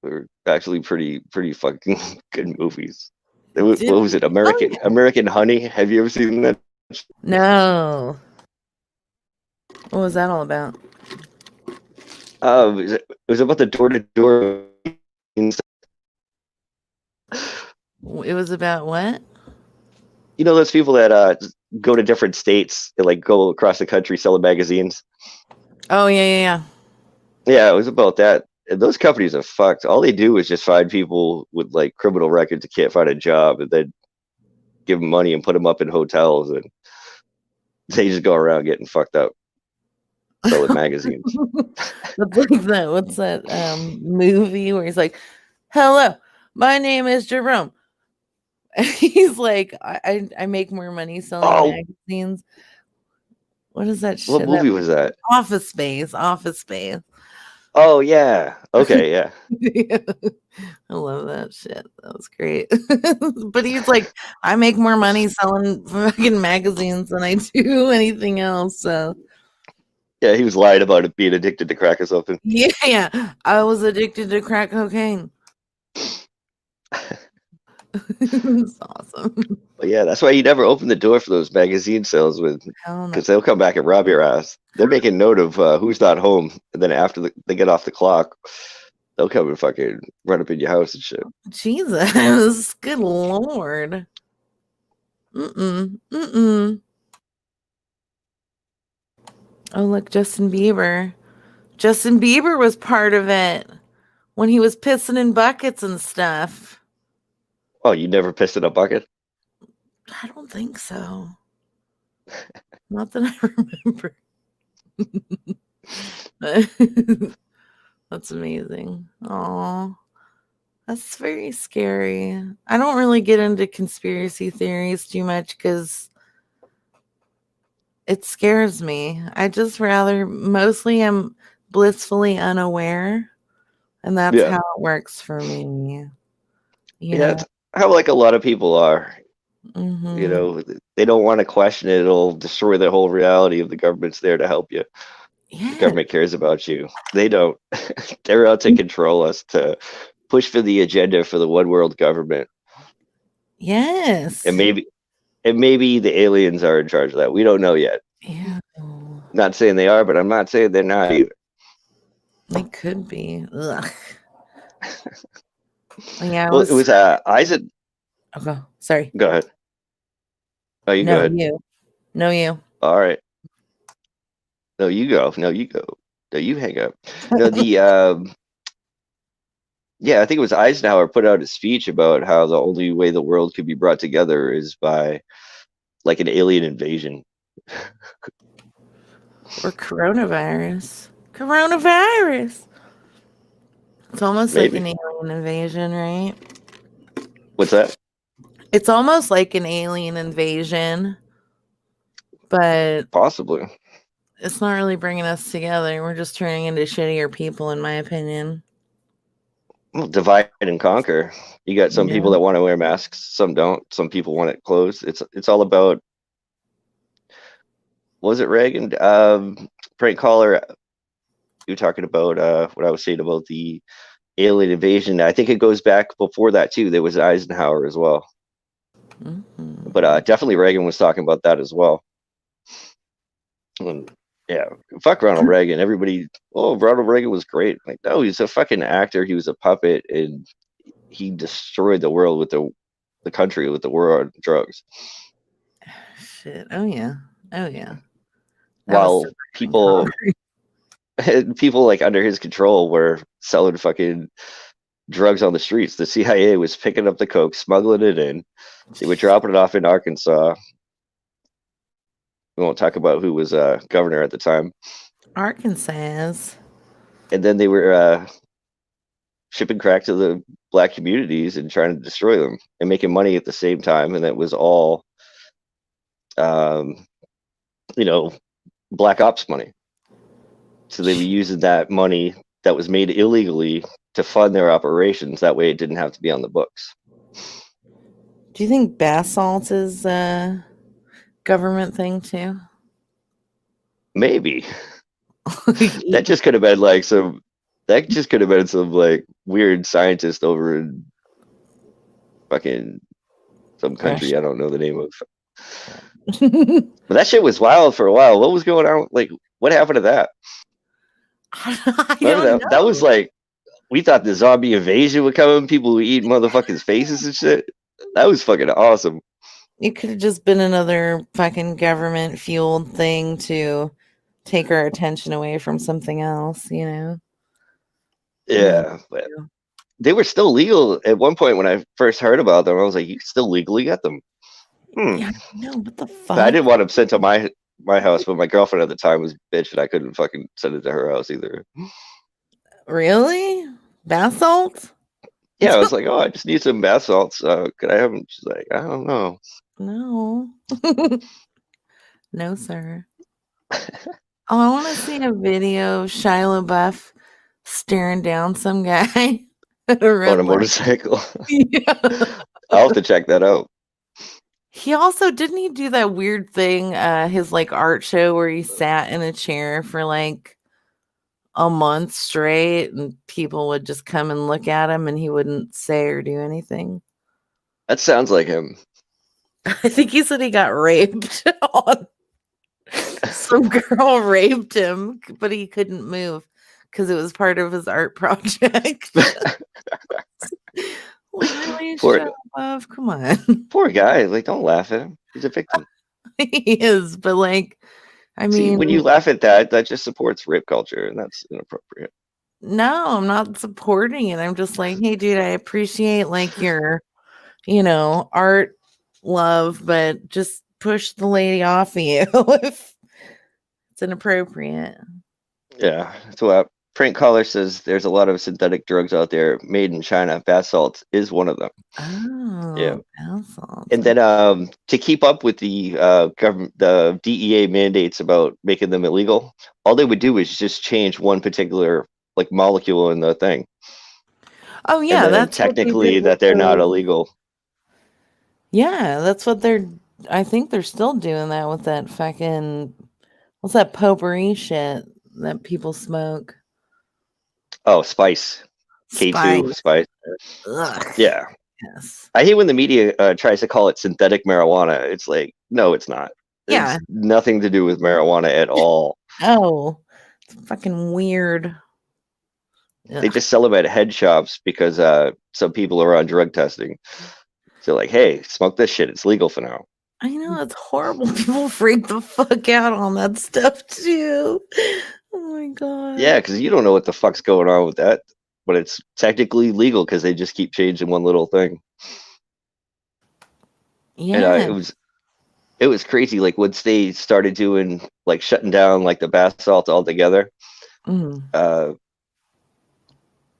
were actually pretty fucking good movies. What Did was it? he? Oh, yeah. American Honey. Have you ever seen that? No. What was that all about? It was about the door to door. It was about what? You know those people that go to different states and like go across the country selling magazines. Oh yeah. Yeah, it was about that. And those companies are fucked. All they do is just find people with like criminal records that can't find a job, and then give them money and put them up in hotels, and they just go around getting fucked up selling magazines. That's like that. What's that movie where he's like, "Hello, my name is Jerome." And he's like, I make more money selling Oh, magazines. What is that what shit? That movie was that? Office Space. Office Space. Oh yeah. Okay, yeah. I love that shit. That was great. But he's like, I make more money selling fucking magazines than I do anything else. So Yeah, he was lying about it being addicted to crack or something. yeah, I was addicted to crack cocaine. It's awesome. But yeah, that's why you never open the door for those magazine sales with, Hell no. because they'll come back and rob your ass. They're making note of who's not home, and then after they get off the clock, they'll come and fucking run up in your house and shit. Jesus, good lord. Mm-mm. Oh, look, Justin Bieber. Justin Bieber was part of it when he was pissing in buckets and stuff. Oh, you never pissed in a bucket? I don't think so. Not that I remember. That's amazing. Oh, that's very scary. I don't really get into conspiracy theories too much because it scares me. I just rather mostly am blissfully unaware, and that's Yeah. how it works for me. You Yeah, know. it's how like a lot of people are. You Mm-hmm. know, they don't want to question it. It'll destroy the whole reality of the government's there to help you. The Yeah. government cares about you. They don't. They're out to control us, to push for the agenda for the one world government. And Yes. maybe the aliens are in charge of that. We don't know yet. Yeah. Not saying they are, but I'm not saying they're not either. They could be. Ugh. Yeah, I Well, it was. was Isaac. Okay. Sorry. Go ahead. Oh, you go No, ahead. you. No, you. All right. No, you go. No, you go. No, you hang up. No, yeah, I think it was Eisenhower put out a speech about how the only way the world could be brought together is by like an alien invasion. Or coronavirus. Coronavirus. It's almost like Maybe. an alien invasion, right? What's that? It's almost like an alien invasion, but Possibly. it's not really bringing us together. We're just turning into shittier people, in my opinion. Well, divide and conquer. You got some people Yeah. that want to wear masks, some don't. Some people want it closed. It's all about. Was it Reagan? Prank caller. You were talking about what I was saying about the alien invasion. I think it goes back before that too. There was Eisenhower as well, but Mm-hmm. definitely Reagan was talking about that as well. And yeah, fuck Ronald Reagan. Everybody, oh, Ronald Reagan was great. Like, no, he's a fucking actor. He was a puppet, and he destroyed the world with the country with the war on drugs. Shit. Oh yeah. Oh yeah. That was so While fucking hot. people like under his control were selling fucking drugs on the streets. The CIA was picking up the coke, smuggling it in. They were dropping it off in Arkansas. We won't talk about who was governor at the time. Arkansas. And then they were shipping crack to the black communities and trying to destroy them and making money at the same time. And that was all, um, black ops money. So they were using that money that was made illegally to fund their operations. That way it didn't have to be on the books. Do you think bath salts is a government thing too? Maybe. That just could have been like some like weird scientist over in fucking some country I don't know the name of. But that shit was wild for a while. What was going on? Like, what happened to that? I Remember don't that? That was know. like we thought the zombie invasion would come. People would eat motherfuckers' faces and shit. That was fucking awesome. It could have just been another fucking government fueled thing to take our attention away from something else, you know? Oh, Yeah, but they were still legal at one point when I first heard about them. I was like, you can still legally get them. yeah, no, what the But I didn't fuck? want them sent to my house, but my girlfriend at the time was a bitch, and I couldn't fucking send it to her house either. Really? Bath salts? Yeah, I was like, oh, I just need some bath salts. Could I have them? She's like, I don't know. No. No, sir. Oh, I want to see a video of Shia LaBeouf staring down some guy at a On red a light. motorcycle. Yeah. I'll have to check that out. He also didn't he do that weird thing, his like art show where he sat in a chair for like a month straight and people would just come and look at him and he wouldn't say or do anything. That sounds like him. I think he said he got raped on some girl raped him, but he couldn't move because it was part of his art project. Like, really, poor, shut up, come on. poor guy. Like, don't laugh at him. He's a victim. He is, but like, I See, mean, when you laugh at that, that just supports rape culture, and that's inappropriate. no, I'm not supporting it. I'm just like, hey, dude, I appreciate like your, you know, art love, but just push the lady off of you if it's inappropriate. Yeah. So, Prank caller says there's a lot of synthetic drugs out there made in China. Bath salts is one of them. Yeah. Oh, bath salts. And then to keep up with the government, the DEA mandates about making them illegal, all they would do is just change one particular like molecule in the thing, Oh and yeah, then that's what they did technically with that they're not those. illegal. Yeah, that's what they're. I think they're still doing that with that fucking what's that potpourri shit that people smoke? Oh, spice, K2 Spice. spice. Ugh. Yeah, Yes. I hate when the media tries to call it synthetic marijuana. It's like, no, it's not. Yeah. It's nothing to do with marijuana at all. Oh, it's fucking weird. They Ugh. just sell them at head shops because some people are on drug testing. So like, hey, smoke this shit. It's legal for now. I know it's horrible. People freak the fuck out on that stuff too. Oh my Yeah, god. because you don't know what the fuck's going on with that, but it's technically legal because they just keep changing one little thing. And Yeah. it was crazy. Like once they started doing like shutting down like the bath salts altogether, Mm. uh,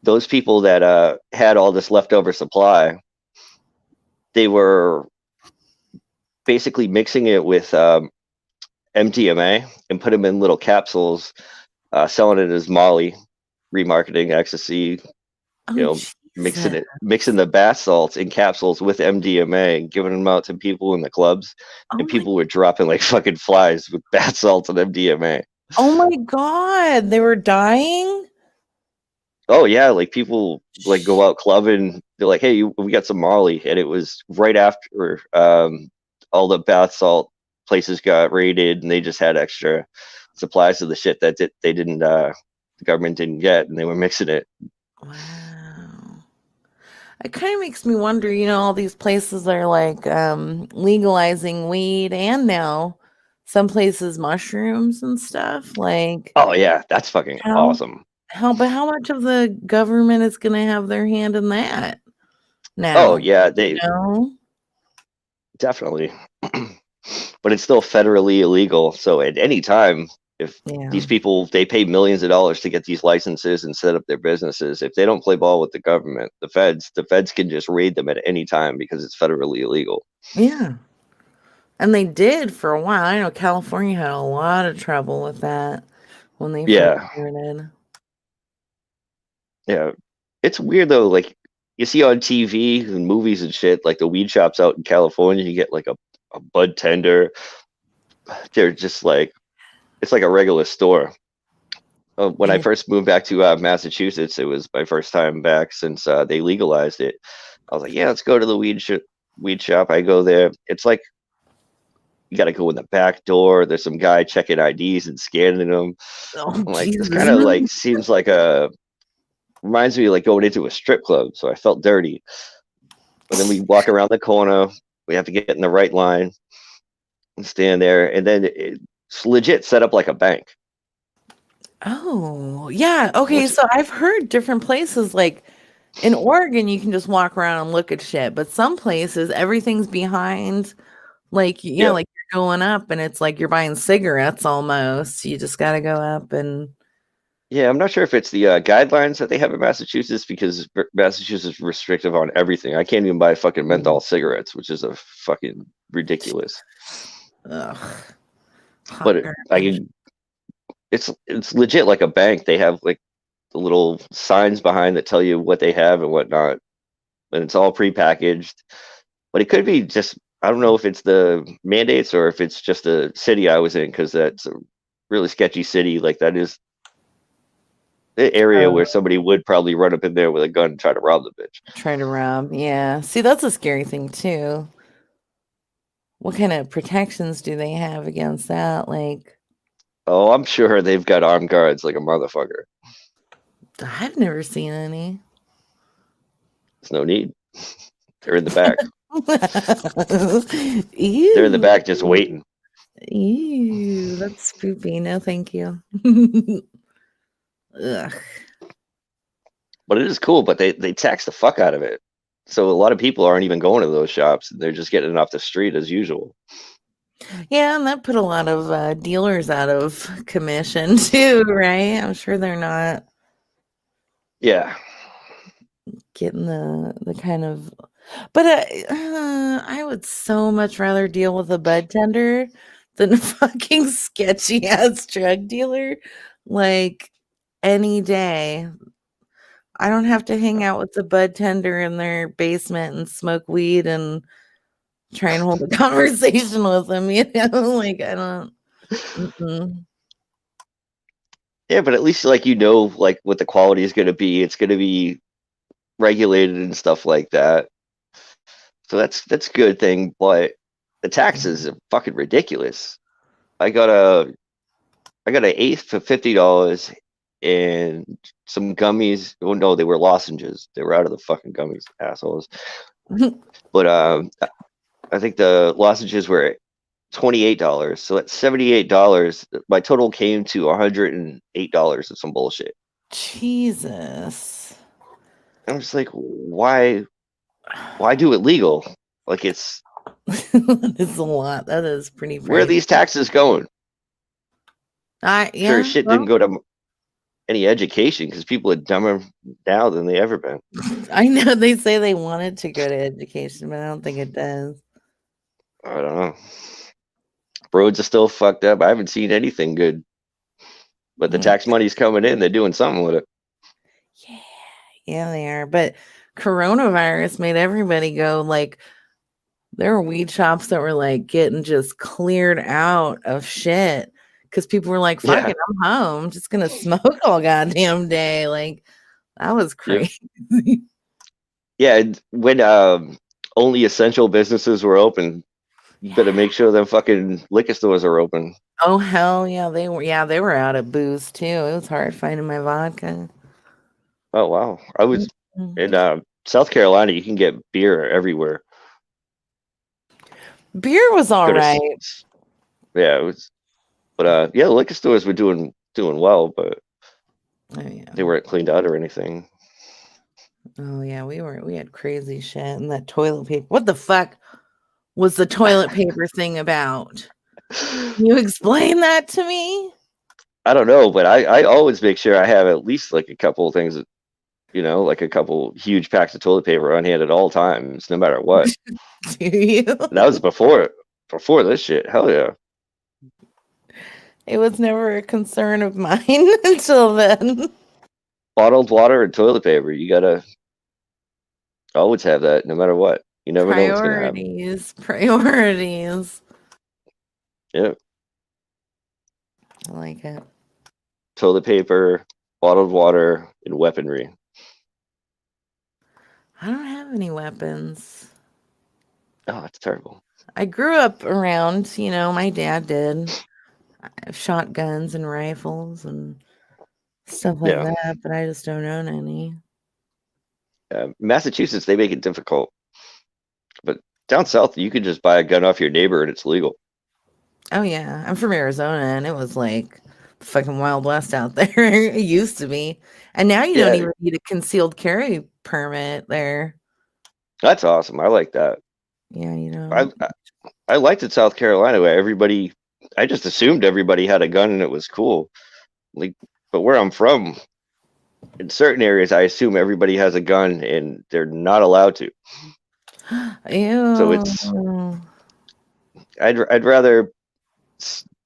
those people that had all this leftover supply, they were basically mixing it with MDMA and put them in little capsules, selling it as Molly, remarketing ecstasy, Oh, Jesus. mixing the bath salts in capsules with MDMA and giving them out to people in the clubs, Oh and my people were dropping like fucking flies with bath salts and MDMA. oh my God. They were dying? Oh yeah, like people like go out clubbing. They're like, "Hey, we got some Molly," and it was right after all the bath salt places got raided, and they just had extra supplies of the shit that they didn't, the government didn't get, and they were mixing it. Wow. It kind of makes me wonder, all these places are like legalizing weed and now some places mushrooms and stuff. Like Oh yeah, that's fucking how awesome. but how much of the government is gonna have their hand in that Oh now? yeah, You they know? definitely, but it's still federally illegal. So at any time, if Yeah. these people they pay millions of dollars to get these licenses and set up their businesses, if they don't play ball with the government, the feds can just raid them at any time because it's federally illegal. Yeah. And they did for a while. I know California had a lot of trouble with that when they first Yeah, started. yeah. It's weird though. Like you see on TV and movies and shit, like the weed shops out in California, you get like a bud tender. They're just like it's like a regular store. When I Yeah. first moved back to Massachusetts, it was my first time back since they legalized it. I was like, yeah, let's go to the weed shop. I go there. It's like you got to go in the back door. There's some guy checking IDs and scanning them. Oh, I'm like, this Jesus. kind of like seems like a reminds me of like going into a strip club. So I felt dirty. But then we walk around the corner. We have to get in the right line and stand there. And then it's legit set up like a bank, Oh, yeah. Okay, which so I've heard different places like in Oregon you can just walk around and look at shit, but some places everything's behind like yeah, yeah. like you're going up and it's like you're buying cigarettes almost. You just got to go up and Yeah, I'm not sure if it's the guidelines that they have in Massachusetts because Massachusetts is restrictive on everything. I can't even buy fucking menthol cigarettes, which is a fucking ridiculous. ugh, hot But I garbage. can, it's legit like a bank. They have like the little signs behind that tell you what they have and whatnot, and it's all prepackaged. But it could be just I don't know if it's the mandates or if it's just the city I was in because that's a really sketchy city. Like that is the area where somebody would probably run up in there with a gun and try to rob the bitch. Try to rob. Yeah. See, that's a scary thing too. What kind of protections do they have against that? Like, Oh, I'm sure they've got armed guards like a motherfucker. I've never seen any. There's no need. They're in the back. They're in the Ew. back just waiting. Ew. That's spoopy. No, thank you. Ugh. But it is cool, but they tax the fuck out of it. So a lot of people aren't even going to those shops. They're just getting it off the street as usual. Yeah, and that put a lot of dealers out of commission too, right? I'm sure they're not Yeah. getting the kind of but I would so much rather deal with a bud tender than a fucking sketchy ass drug dealer like any day. I don't have to hang out with the bud tender in their basement and smoke weed and try and hold a conversation with them, like I don't mm-mm. Yeah, but at least like like what the quality is gonna be. It's gonna be regulated and stuff like that. So that's a good thing, but the taxes are fucking ridiculous. I got a I got an eighth for $50 and some gummies. Oh no, they were lozenges. They were out of the fucking gummies, assholes. But I think the lozenges were $28. So at $78, my total came to $108 of some bullshit. Jesus. And I'm just like, why do it legal? Like it's That is a lot. That is pretty where are pricey. these taxes going? Sure as Yeah, shit didn't well, go to any education because people are dumber now than they ever been. I know they say they wanted to go to education, but I don't think it does. I don't know. Roads are still fucked up. I haven't seen anything good, but the Mm, tax money's coming in. They're doing something with it. yeah, yeah, they are. But coronavirus made everybody go like there were weed shops that were like getting just cleared out of shit because people were like, fuck Yeah. it, I'm home. Just gonna smoke all goddamn day. Like that was Yep. crazy. Yeah. And when only essential businesses were open, you better Yeah. make sure them fucking liquor stores are open. Oh hell yeah, they were out of booze too. It was hard finding my vodka. Oh wow. I was in Mhm. South Carolina. You can get beer everywhere. Beer was all Go to right. yeah, it was. But yeah, the liquor stores were doing well, but Oh yeah. they weren't cleaned out or anything. Oh yeah, we had crazy shit and that toilet paper. What the fuck was the toilet paper thing about? Can you explain that to me? I don't know, but I always make sure I have at least like a couple of things, like a couple huge packs of toilet paper on hand at all times, no matter what. Do you? And that was before this shit. Hell yeah. It was never a concern of mine until then. Bottled water and toilet paper. You gotta always have that, no matter what. You never know what's gonna happen. Priorities, priorities. Yeah. I like it. Toilet paper, bottled water, and weaponry. I don't have any weapons. Oh, that's terrible. I grew up around, my dad did. I have shotguns and rifles and stuff like Yeah. that, but I just don't own any. Massachusetts, they make it difficult. But down south, you can just buy a gun off your neighbor and it's legal. Oh yeah, I'm from Arizona, and it was like fucking Wild West out there. It used to be, and now you don't Yeah, even need a concealed carry permit there. that's awesome. I like that. Yeah, I liked it South Carolina where I just assumed everybody had a gun and it was cool. Like, but where I'm from, in certain areas, I assume everybody has a gun and they're not allowed to. So Ew. I'd rather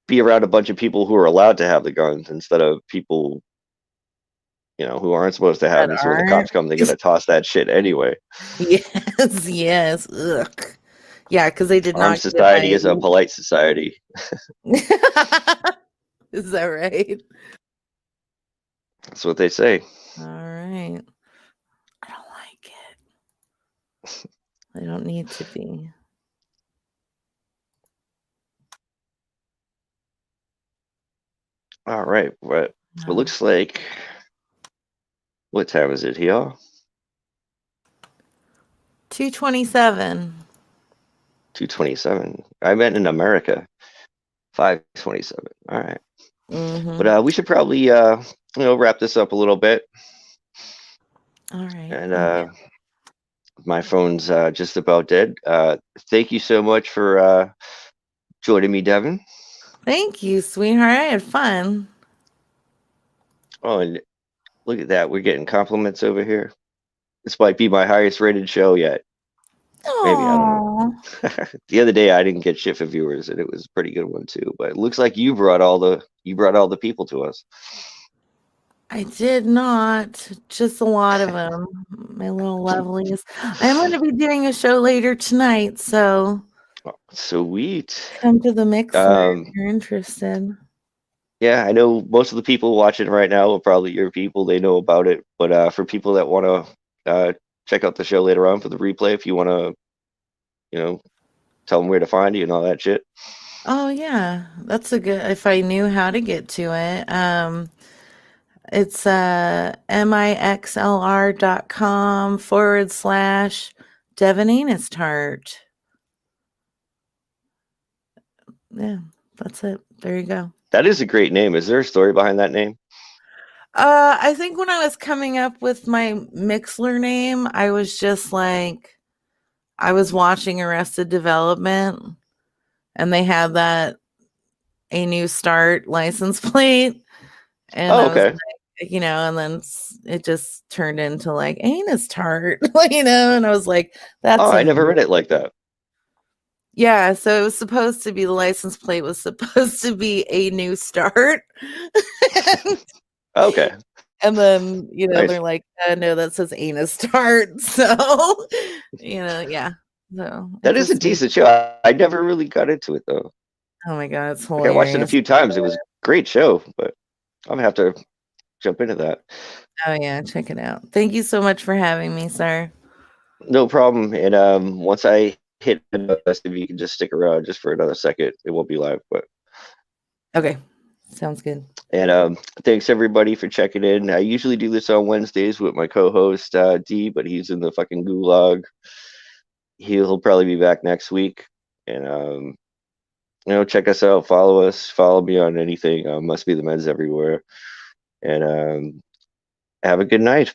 be around a bunch of people who are allowed to have the guns instead of people, who aren't supposed to have That them. So when the aren't. cops come, they're gonna toss that shit anyway. Yes, yes. Ugh. Yeah, because they did Armed not get society my. is a polite society. Is that right? That's what they say. All right. I don't like it. I don't need to be. All right, but it No. looks like what time is it here? 227. 2:27. I meant in America. 5:27. All right. Mm-hmm. But we should probably wrap this up a little bit. All right. And my phone's just about dead. Thank you so much for joining me, Devin. Thank you, sweetheart. I had fun. Oh, and look at that. We're getting compliments over here. This might be my highest rated show yet. Maybe, I don't know. Oh, The other day I didn't get shit for viewers and it was a pretty good one too. But it looks like you brought all the people to us. I did not. Just a lot of them. My little lovelies. I'm going to be doing a show later tonight, so Oh, sweet. come to the Mixlr Um, if you're interested. Yeah, I know most of the people watching right now are probably your people. They know about it. But for people that want to check out the show later on for the replay, if you want to, tell them where to find you and all that shit. Oh yeah, that's a good. If I knew how to get to it, it's mixlr.com/Devon Anustart. Yeah, that's it. There you go. That is a great name. Is there a story behind that name? I think when I was coming up with my Mixlr name, I was just like, I was watching Arrested Development, and they had that a new start license plate, and Oh, I was okay. like, and then it just turned into like anus tart, and I was like, Oh, that's I never read amazing. it like that. Yeah, so it was supposed to be the license plate was supposed to be a new start. and, Okay, and then, nice. they're like, no, that says anus start. So, yeah. So it That is a just made, decent show. I never really got into it though. oh my God, it's Like I watched it a hilarious. few times. It was a great show, but I'm gonna have to jump into that. Oh yeah, check it out. Thank you so much for having me, sir. No problem. And once I hit the best, if you can just stick around just for another second, it won't be live. But Okay. Sounds good. and thanks everybody for checking in. I usually do this on Wednesdays with my co-host D, but he's in the fucking gulag. He'll probably be back next week. And check us out, follow us, follow me on anything. Must be the meds everywhere. And have a good night.